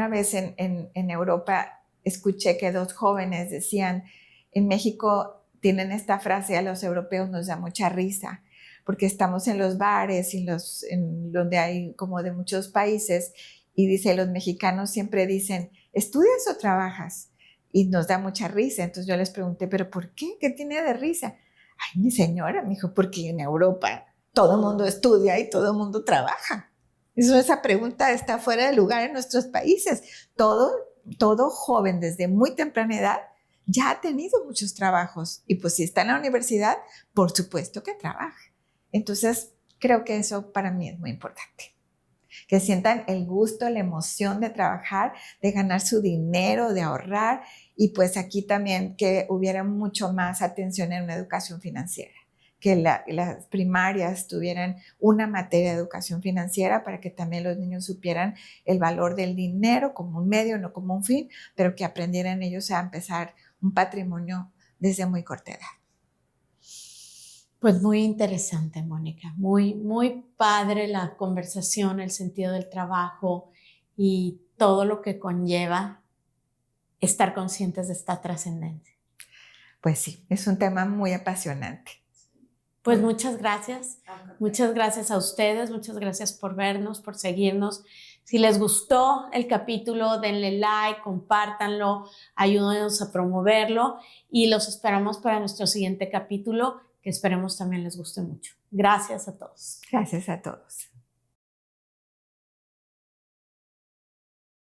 vez en Europa escuché que dos jóvenes decían, en México tienen esta frase, a los europeos nos da mucha risa, porque estamos en los bares en donde hay como de muchos países, y dice, los mexicanos siempre dicen, ¿estudias o trabajas? Y nos da mucha risa. Entonces yo les pregunté, ¿pero por qué? ¿Qué tiene de risa? Ay, mi señora, me dijo, porque en Europa todo el mundo estudia y todo el mundo trabaja. Esa pregunta está fuera de lugar en nuestros países. Todo joven desde muy temprana edad ya ha tenido muchos trabajos, y pues si está en la universidad, por supuesto que trabaja. Entonces, creo que eso para mí es muy importante. Que sientan el gusto, la emoción de trabajar, de ganar su dinero, de ahorrar, y pues aquí también que hubiera mucho más atención en una educación financiera, que las primarias tuvieran una materia de educación financiera para que también los niños supieran el valor del dinero como un medio, no como un fin, pero que aprendieran ellos a empezar un patrimonio desde muy corta edad. Pues muy interesante, Mónica, muy, muy padre la conversación, el sentido del trabajo y todo lo que conlleva estar conscientes de esta trascendencia. Pues sí, es un tema muy apasionante. Pues muchas gracias a ustedes, muchas gracias por vernos, por seguirnos. Si les gustó el capítulo, denle like, compártanlo, ayúdenos a promoverlo y los esperamos para nuestro siguiente capítulo, que esperemos también les guste mucho. Gracias a todos. Gracias a todos.